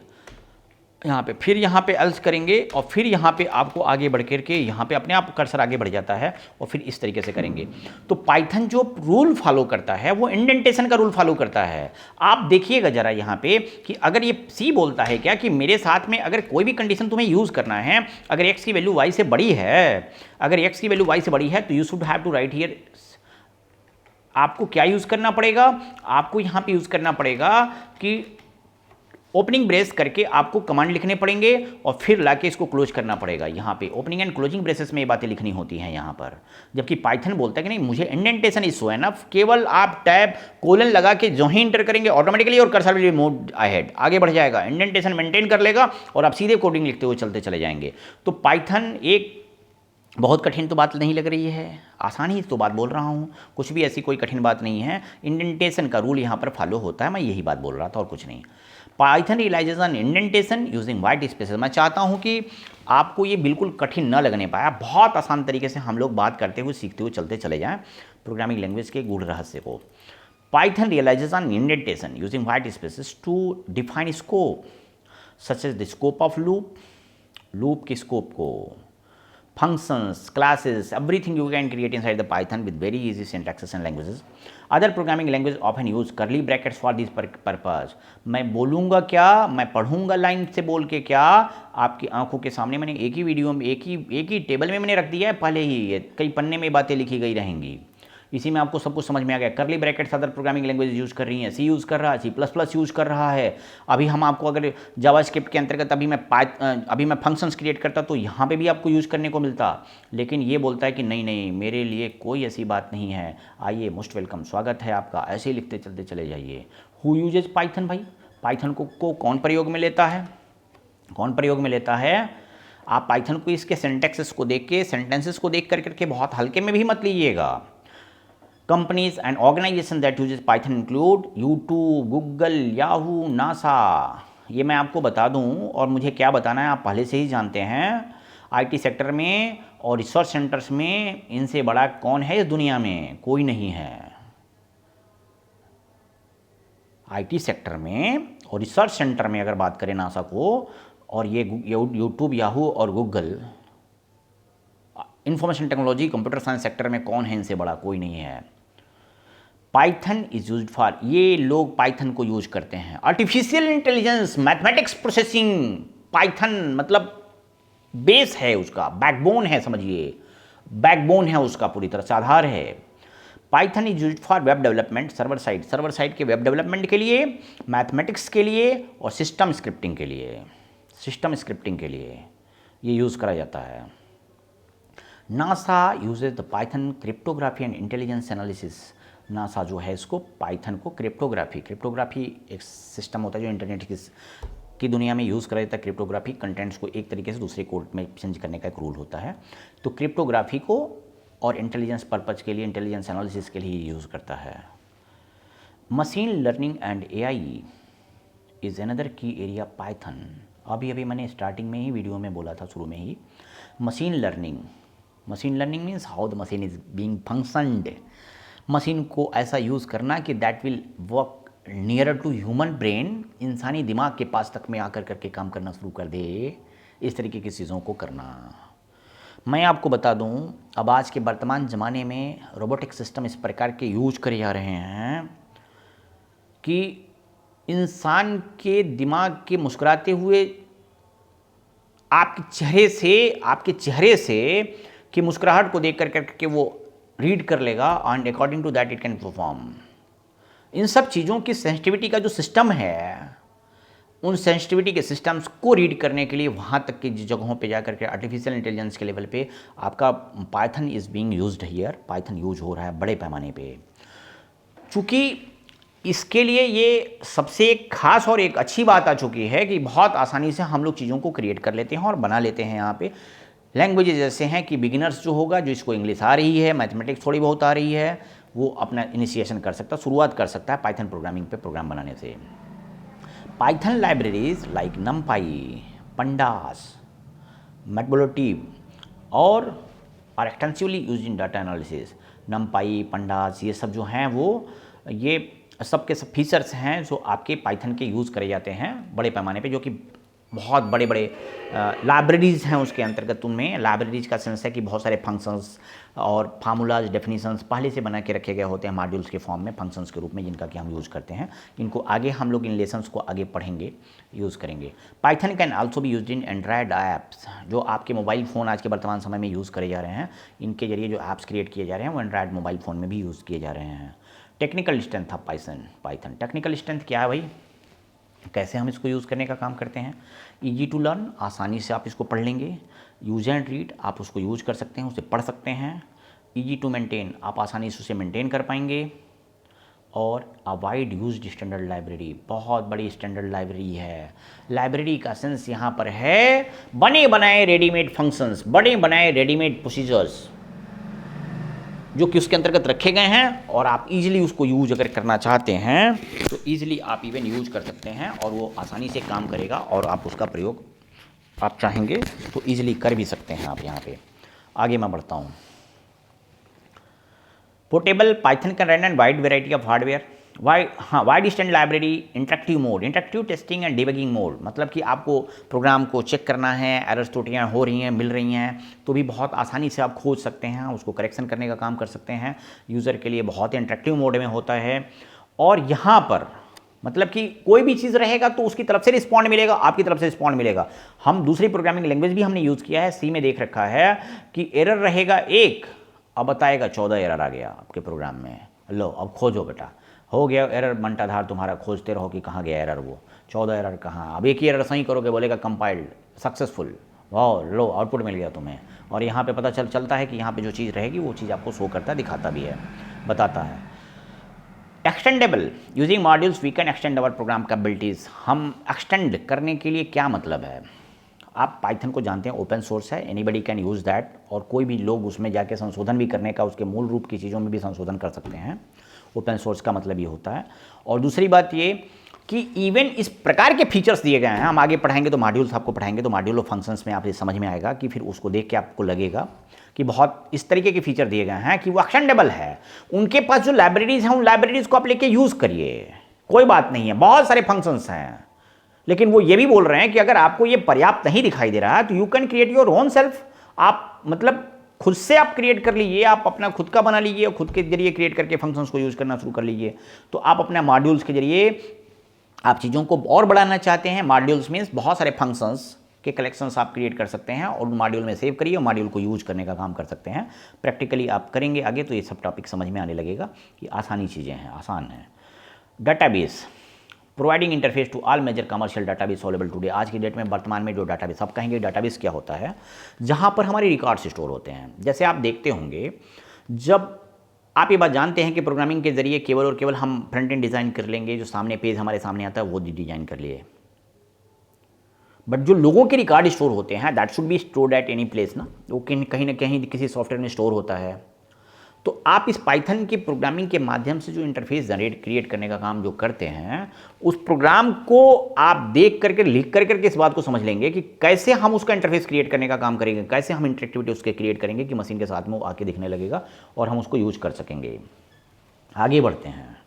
यहाँ पे फिर यहाँ पे एल्स करेंगे, और फिर यहाँ पे आपको आगे बढ़ कर के यहाँ पे अपने आप कर्सर आगे बढ़ जाता है, और फिर इस तरीके से करेंगे। तो पाइथन जो रूल फॉलो करता है वो इंडेंटेशन का रूल फॉलो करता है। आप देखिएगा जरा यहाँ पे कि अगर ये सी बोलता है क्या कि मेरे साथ में अगर कोई भी कंडीशन तुम्हें यूज़ करना है, अगर एक्स की वैल्यू वाई से बड़ी है, अगर एक्स की वैल्यू वाई से बड़ी है, तो you should have to write here. आपको क्या यूज़ करना पड़ेगा, आपको यहाँ पे यूज़ करना पड़ेगा कि ओपनिंग ब्रेस करके आपको कमांड लिखने पड़ेंगे, और फिर लाके इसको क्लोज करना पड़ेगा। यहाँ पे ओपनिंग एंड क्लोजिंग ब्रेसेस में ये बातें लिखनी होती हैं यहाँ पर। जबकि पाइथन बोलता है कि नहीं, मुझे इंडेंटेशन इज सो एनफ, केवल आप टैब कोलन लगा के जो ही इंटर करेंगे ऑटोमेटिकली, और कर्सर विल मूव अहेड, आगे बढ़ जाएगा, इंडेंटेशन मेंटेन कर लेगा, और आप सीधे कोडिंग लिखते हुए चलते चले जाएंगे। तो पाइथन एक बहुत कठिन तो बात नहीं लग रही है, आसान ही तो बात बोल रहा हूँ, कुछ भी ऐसी कोई कठिन बात नहीं है। इंडेंटेशन का रूल यहाँ पर फॉलो होता है, मैं यही बात बोल रहा था और कुछ नहीं। Python realizes on indentation using white spaces. मैं चाहता हूँ कि आपको ये बिल्कुल कठिन न लगने पाया, बहुत आसान तरीके से हम लोग बात करते हुए सीखते हुए चलते चले जाएँ प्रोग्रामिंग लैंग्वेज के गूढ़ रहस्य को। Python realizes on indentation using white spaces to define scope such as the scope of loop, loop के स्कोप को, functions, classes, everything you can create inside the Python with very easy syntaxes and languages. Other programming languages often use curly brackets for this purpose. मैं बोलूँगा क्या, मैं पढ़ूँगा line से बोल के क्या, आपकी आंखों के सामने मैंने एक ही वीडियो में एक ही टेबल में मैंने रख दिया है पहले ही, ये कई पन्ने में बातें लिखी गई रहेंगी, इसी में आपको सब कुछ समझ में आ गया। करली brackets other programming language use कर रही हैं, सी यूज़ कर रहा है, C++ यूज़ कर रहा है। अभी हम आपको अगर जावास्क्रिप्ट के अंतर्गत अभी मैं फंक्शंस क्रिएट करता तो यहाँ पे भी आपको यूज़ करने को मिलता, लेकिन ये बोलता है कि नहीं नहीं, मेरे लिए कोई ऐसी बात नहीं है। आइए, मोस्ट वेलकम, स्वागत है आपका, ऐसे ही लिखते चलते चले जाइए। हु यूजेज पाइथन, भाई पाइथन को कौन प्रयोग में लेता है, कौन प्रयोग में लेता है? आप पाइथन को इसके सिंटैक्सेस को देख के, सेंटेंसेस को देख करके बहुत हल्के में भी मत लीजिएगा। Companies and organization that uses Python include YouTube, Google, Yahoo, NASA. ये मैं आपको बता दूं, और मुझे क्या बताना है आप पहले से ही जानते हैं। आईटी सेक्टर में और रिसर्च सेंटर्स में इनसे बड़ा कौन है इस दुनिया में? कोई नहीं है। आईटी सेक्टर में और रिसर्च सेंटर में अगर बात करें नासा को, और ये यूट्यूब, याहू और Google, information technology, computer science sector में कौन है इनसे बड़ा? कोई नहीं है। पाइथन इज यूज्ड फॉर, ये लोग पाइथन को यूज करते हैं artificial intelligence, mathematics processing. Python मतलब बेस है उसका, बैकबोन है, समझिए बैकबोन है उसका, पूरी तरह से आधार है। Python is used for web development, server side के वेब डेवलपमेंट के लिए, मैथमेटिक्स के लिए और सिस्टम स्क्रिप्टिंग के लिए। सिस्टम स्क्रिप्टिंग के लिए ये यूज़ करा जाता है। NASA uses the Python cryptography and intelligence analysis. NASA जो है इसको पाइथन को क्रिप्टोग्राफी एक सिस्टम होता है जो इंटरनेट की दुनिया में यूज़ करा जाता है। क्रिप्टोग्राफी कंटेंट्स को एक तरीके से दूसरे कोड में चेंज करने का एक रूल होता है। तो क्रिप्टोग्राफी को और इंटेलिजेंस पर्पज़ के लिए, इंटेलिजेंस एनालिसिस के लिए यूज़ करता है। Machine learning and AI is another की एरिया पाइथन। अभी मैंने स्टार्टिंग में ही वीडियो में बोला था, शुरू में ही। Machine learning means how the machine is being functioned. Machine को ऐसा यूज़ करना कि that will work nearer to human brain, इंसानी दिमाग के पास तक में आकर करके काम करना शुरू कर दे, इस तरीके की चीज़ों को करना। मैं आपको बता दूं, अब आज के वर्तमान ज़माने में रोबोटिक सिस्टम इस प्रकार के यूज करे जा रहे हैं कि इंसान के दिमाग के मुस्कुराते हुए आपके चेहरे से कि मुस्कुराहट को देख कर करके वो रीड कर लेगा, and according to that it can perform. इन सब चीज़ों की सेंसिटिविटी का जो सिस्टम है, उन सेंसिटिविटी के सिस्टम्स को रीड करने के लिए वहाँ तक की जगहों पे जाकर के आर्टिफिशियल इंटेलिजेंस के लेवल पे आपका Python is being used here. Python use हो रहा है बड़े पैमाने पे। चूँकि इसके लिए ये सबसे एक खास और एक अच्छी बात आ चुकी है कि बहुत आसानी से हम लोग चीज़ों को क्रिएट कर लेते हैं और बना लेते हैं। यहाँ पे लैंग्वेजेज ऐसे हैं कि बिगिनर्स जो होगा, जो इसको इंग्लिश आ रही है, मैथमेटिक्स थोड़ी बहुत आ रही है, वो अपना इनिशिएशन कर सकता है, शुरुआत कर सकता है पाइथन प्रोग्रामिंग पे प्रोग्राम बनाने से। Python libraries like NumPy, pandas, matplotlib और are extensively use in data analysis. NumPy, pandas, ये सब जो हैं वो ये सब के सब फीचर्स हैं जो आपके पाइथन के यूज़ करे जाते हैं बड़े पैमाने पे, जो कि बहुत बड़े बड़े लाइब्रेरीज़ हैं उसके अंतर्गत। उनमें लाइब्रेरीज का सेंस है कि बहुत सारे फंक्शंस और फार्मूलाज, डेफिनेशंस पहले से बना के रखे गए होते हैं मॉड्यूल्स के फॉर्म में, फंक्शंस के रूप में, जिनका कि हम यूज़ करते हैं। इनको आगे हम लोग इन लेसन्स को आगे पढ़ेंगे, यूज़ करेंगे। पाइथन कैन आल्सो भी यूज्ड इन एंड्रॉयड ऐप्स। जो आपके मोबाइल फ़ोन आज के वर्तमान समय में यूज़ करे जा रहे हैं, इनके जरिए जो ऐप्स क्रिएट किए जा रहे हैं वो एंड्रॉयड मोबाइल फ़ोन में भी यूज़ किए जा रहे हैं। Technical strength of Python. Technical strength क्या है भाई? कैसे हम इसको यूज़ करने का काम करते हैं? ईजी टू लर्न, आसानी से आप इसको पढ़ लेंगे। यूज एंड रीड, आप उसको यूज कर सकते हैं, उसे पढ़ सकते हैं। ईजी टू मेंटेन, आप आसानी से उसे मेंटेन कर पाएंगे। और अवॉइड यूज्ड स्टैंडर्ड लाइब्रेरी, बहुत बड़ी स्टैंडर्ड लाइब्रेरी है। लाइब्रेरी का सेंस यहाँ पर है बने बनाए रेडीमेड फंक्शंस, बने बनाए रेडीमेड प्रोसीजर्स जो कि उसके अंतर्गत रखे गए हैं, और आप इजीली उसको यूज अगर करना चाहते हैं तो इजीली आप इवन यूज कर सकते हैं, और वो आसानी से काम करेगा, और आप उसका प्रयोग आप चाहेंगे तो इजीली कर भी सकते हैं आप। यहाँ पे आगे मैं बढ़ता हूँ। Portable, Python can run and wide variety of hardware. Wide stand library, interactive mode, interactive testing and debugging mode, मतलब कि आपको प्रोग्राम को चेक करना है, एरर्स त्रुटियाँ हो रही हैं, मिल रही हैं, तो भी बहुत आसानी से आप खोज सकते हैं, उसको करेक्शन करने का काम कर सकते हैं। यूज़र के लिए बहुत ही इंटरेक्टिव मोड में होता है। और यहाँ पर मतलब कि कोई भी चीज़ रहेगा तो उसकी तरफ से रिस्पॉन्ड मिलेगा, आपकी तरफ से रिस्पॉन्ड मिलेगा। हम दूसरी प्रोग्रामिंग लैंग्वेज भी हमने यूज़ किया है, सी में देख रखा है कि एरर रहेगा 1, अब बताएगा 14 एरर आ गया आपके प्रोग्राम में, लो अब खोजो बेटा, हो गया एरर बंटाधार तुम्हारा, खोजते रहो कि कहाँ गया एरर, वो 14 एरर कहाँ। अब एक ही एरर सही करोगे, बोलेगा कंपाइल्ड सक्सेसफुल, वाह लो आउटपुट मिल गया तुम्हें। और यहाँ पे पता चलता है कि यहाँ पे जो चीज़ रहेगी वो चीज़ आपको शो करता है, दिखाता भी है, बताता है। Extendable, using modules we can extend our program capabilities. हम एक्सटेंड करने के लिए क्या मतलब है? आप पाइथन को जानते हैं, ओपन सोर्स है, एनीबडी कैन यूज़ दैट, और कोई भी लोग उसमें जाके संशोधन भी करने का, उसके मूल रूप की चीज़ों में भी संशोधन कर सकते हैं। ओपन सोर्स का मतलब ये होता है। और दूसरी बात ये कि इवन इस प्रकार के फीचर्स दिए गए हैं, हम आगे पढ़ाएंगे तो मॉड्यूल्स आपको पढ़ाएंगे तो मॉड्यूल ऑफ फंक्शंस में आप ये समझ में आएगा कि फिर उसको देख के आपको लगेगा कि बहुत इस तरीके के फीचर दिए गए हैं कि वो एक्सटेंडेबल है। उनके पास जो लाइब्रेरीज हैं उन लाइब्रेरीज को आप लेके यूज़ करिए, कोई बात नहीं है, बहुत सारे फंक्शंस हैं। लेकिन वो ये भी बोल रहे हैं कि अगर आपको ये पर्याप्त नहीं दिखाई दे रहा है तो you can create your own self. आप मतलब खुद से आप क्रिएट कर लीजिए, आप अपना खुद का बना लीजिए और खुद के जरिए क्रिएट करके फंक्शंस को यूज़ करना शुरू कर लीजिए। तो आप अपने मॉड्यूल्स के जरिए आप चीज़ों को और बढ़ाना चाहते हैं, मॉड्यूल्स मीन्स बहुत सारे फंक्शंस के कलेक्शंस आप क्रिएट कर सकते हैं और मॉड्यूल में सेव करिए और मॉड्यूल को यूज करने का काम कर सकते हैं। प्रैक्टिकली आप करेंगे आगे तो ये सब टॉपिक समझ में आने लगेगा कि आसानी चीज़ें हैं, आसान है। Database providing interface to all major commercial database available today. आज की डेट में वर्तमान में जो डाटाबेस, आप कहेंगे डाटाबेस क्या होता है, जहाँ पर हमारे रिकॉर्ड्स स्टोर होते हैं। जैसे आप देखते होंगे, जब आप ये बात जानते हैं कि प्रोग्रामिंग के जरिए केवल और केवल हम फ्रंट एंड डिज़ाइन कर लेंगे, जो सामने पेज हमारे सामने आता है वो डिज़ाइन कर लिए, बट जो लोगों के रिकॉर्ड स्टोर होते हैं that should be stored at any place ना, वो कहीं ना कहीं किसी सॉफ्टवेयर में स्टोर होता है। तो आप इस पाइथन के प्रोग्रामिंग के माध्यम से जो इंटरफेस जनरेट क्रिएट करने का काम जो करते हैं, उस प्रोग्राम को आप देख करके लिख करके इस बात को समझ लेंगे कि कैसे हम उसका इंटरफेस क्रिएट करने का काम करेंगे, कैसे हम इंटरेक्टिविटी उसके क्रिएट करेंगे कि मशीन के साथ में वो आके दिखने लगेगा और हम उसको यूज कर सकेंगे। आगे बढ़ते हैं।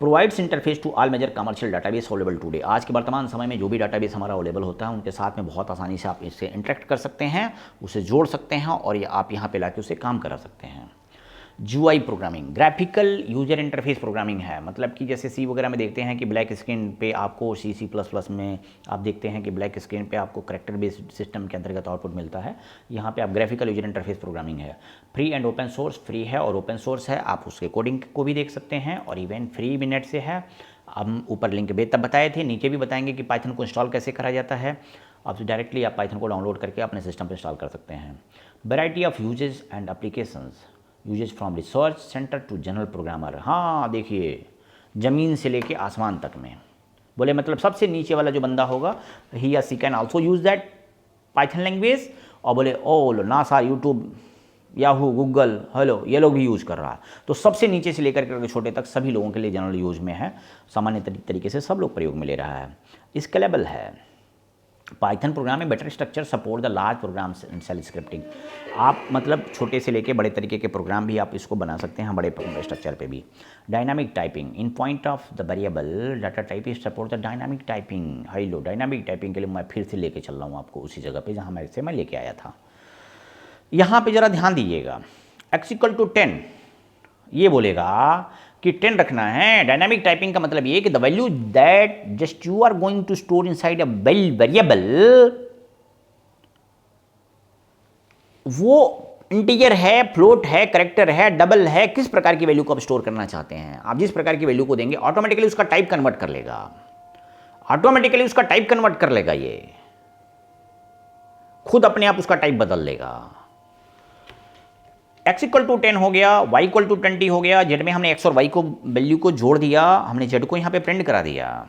Provides interface to all major commercial database available today. आज के वर्तमान समय में जो भी डाटाबेस हमारा अवेलेबल होता है उनके साथ में बहुत आसानी से आप इससे इंटरेक्ट कर सकते हैं, उसे जोड़ सकते हैं और आप यहाँ पे लाके उसे काम करा सकते हैं। GUI programming graphical user interface programming है, मतलब कि जैसे सी वगैरह में देखते हैं कि ब्लैक स्क्रीन पे आपको C++ में आप देखते हैं कि ब्लैक स्क्रीन पे आपको करैक्टर बेस्ड सिस्टम के अंतर्गत आउटपुट मिलता है। यहाँ पे आप ग्राफिकल यूजर इंटरफेस प्रोग्रामिंग है। Free and open source, free है और ओपन सोर्स है, आप उसके कोडिंग को भी देख सकते हैं और इवन फ्री भी नेट से है। हम ऊपर लिंक तब बताए थे, नीचे भी बताएंगे कि पाइथन को इंस्टॉल कैसे करा जाता है। आप डायरेक्टली आप पाइथन को डाउनलोड करके अपने सिस्टम पर इंस्टॉल कर सकते हैं। Variety of uses and applications, uses from research center to general programmer. हाँ देखिए, ज़मीन से लेके आसमान तक में, बोले मतलब सबसे नीचे वाला जो बंदा होगा ही या C can also use that Python language, और बोले ओ NASA, YouTube, Yahoo, Google, hello, ये लोग भी यूज़ कर रहा है। तो सबसे नीचे से लेकर के छोटे तक सभी लोगों के लिए जनरल यूज में है, सामान्य तरीके से सब लोग प्रयोग में ले रहा है। स्केलेबल है। पाइथन प्रोग्राम में better structure support the large program shell scripting. आप मतलब छोटे से लेके बड़े तरीके के प्रोग्राम भी आप इसको बना सकते हैं, बड़े स्ट्रक्चर पे भी। Dynamic typing in point of the variable data type is support the dynamic typing. Hello, dynamic typing के लिए मैं फिर से लेके चल रहा हूँ आपको उसी जगह पे जहाँ मैं लेके आया था। यहाँ पे ज़रा ध्यान दीजिएगा, x=10 ये बोलेगा कि 10 रखना है। डायनामिक टाइपिंग का मतलब ये कि the value that just you are going to store inside a variable, वो इंटीजर है, फ्लोट है, कैरेक्टर है, डबल है, किस प्रकार की वैल्यू को आप स्टोर करना चाहते हैं। आप जिस प्रकार की वैल्यू को देंगे ऑटोमेटिकली उसका टाइप कन्वर्ट कर लेगा, ऑटोमेटिकली उसका टाइप कन्वर्ट कर लेगा, ये खुद अपने आप उसका टाइप बदल लेगा। x=10 हो गया, y=20 हो गया। z में हमने x और y को वैल्यू को जोड़ दिया, हमने z को यहाँ पे प्रिंट करा दिया,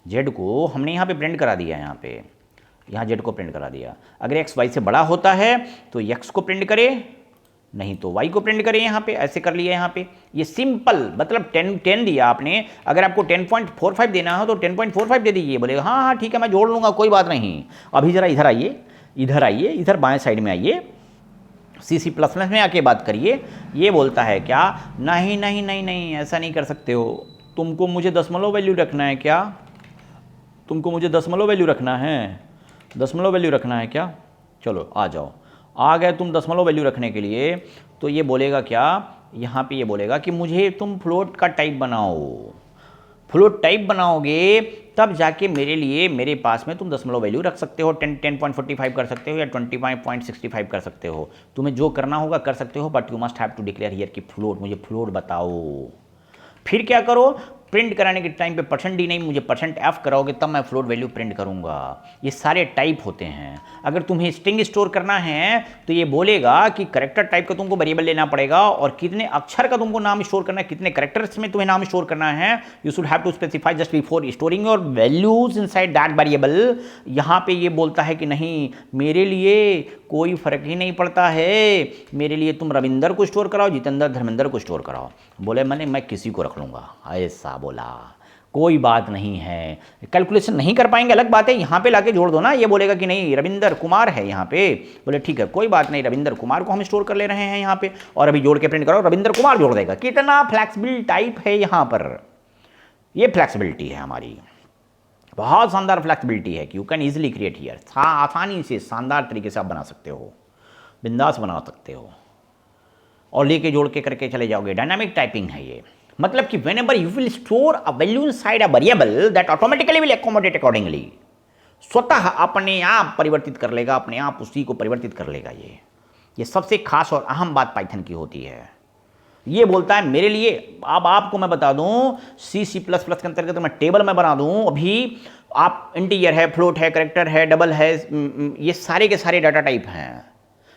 z को हमने यहाँ पे प्रिंट करा दिया, यहाँ z को प्रिंट करा दिया। अगर x y से बड़ा होता है तो x को प्रिंट करे, नहीं तो y को प्रिंट करे। यहाँ पे ऐसे कर लिया, यहाँ पे ये सिंपल मतलब 10 दिया आपने। अगर आपको 10.45 देना हो तो 10.45 दे दीजिए, बोलेगा हाँ हाँ ठीक है मैं जोड़ लूँगा, कोई बात नहीं। अभी ज़रा इधर आइए, इधर बाएं साइड में आइए, C++ में आके बात करिए। ये बोलता है क्या, नहीं नहीं नहीं नहीं ऐसा नहीं कर सकते हो, तुमको मुझे दशमलव वैल्यू रखना है क्या, तुमको मुझे दशमलव वैल्यू रखना है, दशमलव वैल्यू रखना है क्या, चलो आ जाओ, आ गए तुम दशमलव वैल्यू रखने के लिए। तो ये बोलेगा क्या, यहाँ पे ये बोलेगा कि मुझे तुम फ्लोट का टाइप बनाओ, फ्लोट टाइप बनाओगे तब जाके मेरे लिए मेरे पास में तुम दशमलव वैल्यू रख सकते हो। 10.45 कर सकते हो या 25.65 कर सकते हो, तुम्हें जो करना होगा कर सकते हो, but you must have to declare here कि फ्लोट, मुझे फ्लोट बताओ। फिर क्या करो, प्रिंट कराने के टाइम पे %d नहीं, मुझे %f कराओगे तब मैं फ्लोट वैल्यू प्रिंट करूंगा। ये सारे टाइप होते हैं। अगर तुम्हें स्ट्रिंग स्टोर करना है तो ये बोलेगा कि करेक्टर टाइप का तुमको वेरिएबल लेना पड़ेगा और कितने अक्षर का तुमको नाम स्टोर करना है, कितने करेक्टर्स में तुम्हें नाम स्टोर करना है। You should have to specify just before storing your values inside that variable. यहाँ पे ये बोलता है कि नहीं, मेरे लिए कोई फर्क ही नहीं पड़ता है, मेरे लिए तुम रविंदर को स्टोर कराओ, जितेंद्र धर्मेंद्र को स्टोर कराओ। बोले मैं किसी को रख लूँगा, ऐसा बोला। कोई बात नहीं है, कैलकुलेशन नहीं कर पाएंगे अलग बात है, यहाँ पे लाके जोड़ दो ना। ये बोलेगा कि नहीं रविंदर कुमार है यहाँ पे, बोले ठीक है कोई बात नहीं, रविंदर कुमार को हम स्टोर कर ले रहे हैं यहाँ पे, और अभी जोड़ के प्रिंट करो रविंदर कुमार जोड़ देगा। कितना फ्लैक्सिबल टाइप है यहाँ पर, ये फ्लैक्सिबिलिटी है हमारी, बहुत शानदार फ्लैक्सिबिलिटी है कि you can easily create here. आसानी से शानदार तरीके से आप बना सकते हो, बिंदास बना सकते हो और लेके जोड़ के करके चले जाओगे। डायनामिक टाइपिंग है ये, मतलब कि whenever you will store a value inside a variable that automatically will accommodate accordingly, स्वतः अपने आप परिवर्तित कर लेगा, अपने आप उसी को परिवर्तित कर लेगा। ये सबसे खास और अहम बात पाइथन की होती है। ये बोलता है मेरे लिए, अब आपको मैं बता दूं C++ के अंतर्गत मैं टेबल में बना दूं, अभी आप इंटीजर है, फ्लोट है, करेक्टर है, डबल है, ये सारे के सारे डाटा टाइप हैं।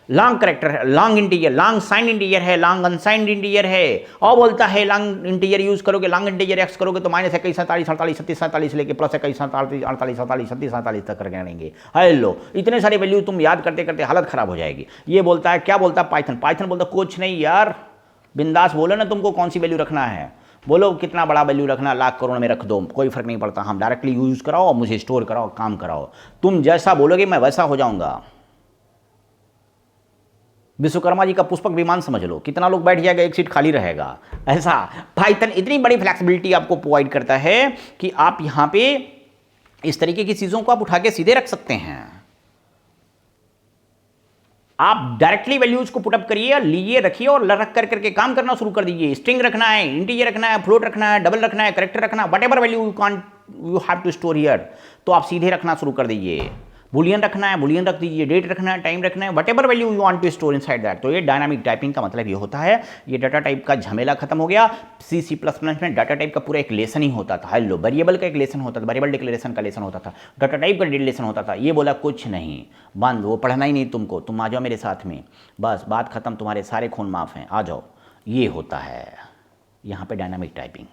लॉन्ग करेक्टर है, long integer, long signed integer है, लॉन्ग अनसाइंड इंटीजर है, और बोलता है लॉन्ग इंटीजर यूज करोगे, लॉन्ग इंटीजर एक्स करोगे तो -21 47 48 37 47 लेके +21 47 48 47 37 47 तक करके आएंगे। हेलो, इतने सारे वैल्यू तुम याद करते करते हालत खराब हो जाएगी। ये बोलता है, क्या बोलता है पाइथन बोलता है कुछ नहीं यार, बिंदास बोलो ना तुमको कौन सी वैल्यू रखना है, बोलो कितना बड़ा वैल्यू रखना, लाख करोड़ में रख दो, कोई फर्क नहीं पड़ता, हम डायरेक्टली यूज कराओ और मुझे स्टोर कराओ, काम कराओ, तुम जैसा बोलोगे मैं वैसा हो जाऊंगा। विश्वकर्मा जी का पुष्पक विमान समझ लो, कितना लोग बैठ जाएगा, एक सीट खाली रहेगा। ऐसा पाइथन इतनी बड़ी फ्लेक्सिबिलिटी आपको प्रोवाइड करता है कि आप यहां पे इस तरीके की चीजों को आप उठा के सीधे रख सकते हैं। आप डायरेक्टली वैल्यूज को पुटअप करिए, लीजिए, रखिए और रख कर करके काम करना शुरू कर दीजिए। स्ट्रिंग रखना है, इंटीजर रखना है, फ्लोट रखना है, डबल रखना है, करेक्टर रखना है, whatever value you have to store here, तो आप सीधे रखना शुरू कर दीजिए। बुलियन रखना है, बुलियन रख दीजिए, डेट रखना है, टाइम रखना है, whatever value you want to store inside that. तो ये डायनामिक टाइपिंग का मतलब ये होता है, ये डाटा टाइप का झमेला खत्म हो गया। C++ में डाटा टाइप का पूरा एक लेसन ही होता था। हेलो, वेरिएबल का एक लेसन होता था, वेरिएबल डिक्लेरेशन का लेसन होता था, डाटा टाइप का लेसन होता था। ये बोला कुछ नहीं, बंद, वो पढ़ना ही नहीं तुमको, तुम आ जाओ मेरे साथ में, बस बात खत्म, तुम्हारे सारे खून माफ हैं, आ जाओ। ये होता है यहाँ पे डायनामिक टाइपिंग।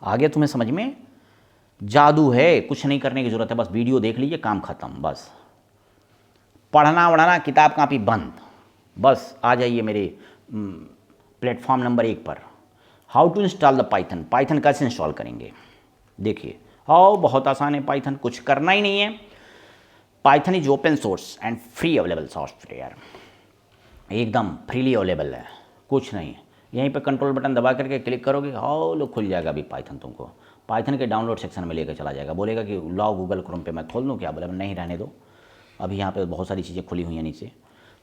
आगे तुम्हें समझ में, जादू है, कुछ नहीं करने की जरूरत है, बस वीडियो देख लीजिए, काम खत्म, बस पढ़ना वढ़ना किताब कापी बंद, बस आ जाइए मेरे प्लेटफॉर्म नंबर 1 पर। How to install the Python, Python कैसे इंस्टॉल करेंगे, देखिए। बहुत आसान है पाइथन, कुछ करना ही नहीं है। Python is open source and free available software, एकदम फ्रीली अवेलेबल है, कुछ नहीं। यहीं पे कंट्रोल बटन दबा करके क्लिक करोगे, लो खुल जाएगा अभी पाइथन, तुमको पाइथन के डाउनलोड सेक्शन में लेकर चला जाएगा। बोलेगा कि लाओ गूगल क्रोम पे मैं खोल दूँ क्या, बोले नहीं रहने दो, अभी यहाँ पे बहुत सारी चीज़ें खुली हुई हैं नीचे,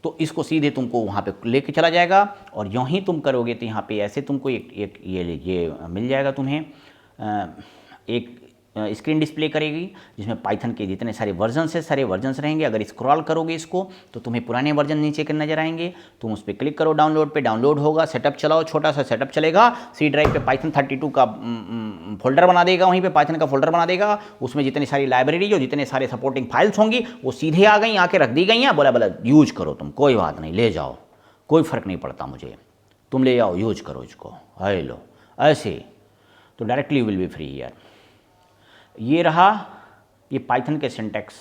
तो इसको सीधे तुमको वहाँ पे लेके चला जाएगा। और यूँ ही तुम करोगे तो यहाँ पे ऐसे तुमको एक ये मिल जाएगा तुम्हें, एक स्क्रीन डिस्प्ले करेगी जिसमें पाइथन के जितने सारे वर्जन्स है, सारे वर्जन्स रहेंगे। अगर स्क्रॉल करोगे इसको तो तुम्हें पुराने वर्जन नीचे के नजर आएंगे, तुम उस पर क्लिक करो, डाउनलोड पे, डाउनलोड होगा, सेटअप चलाओ, छोटा सा सेटअप चलेगा, सी ड्राइव पे पाइथन 32 का फोल्डर बना देगा, वहीं पे पाइथन का फोल्डर बना देगा, उसमें जितनी सारी लाइब्रेरी जो जितने सारे सपोर्टिंग फाइल्स होंगी वो सीधे आ गई, आके रख दी गई हैं। बोला यूज करो तुम, कोई बात नहीं, ले जाओ, कोई फ़र्क नहीं पड़ता मुझे, तुम ले जाओ, यूज करो इसको, है लो, ऐसे तो डायरेक्टली विल बी फ्री यार। ये रहा ये पाइथन के सिंटैक्स।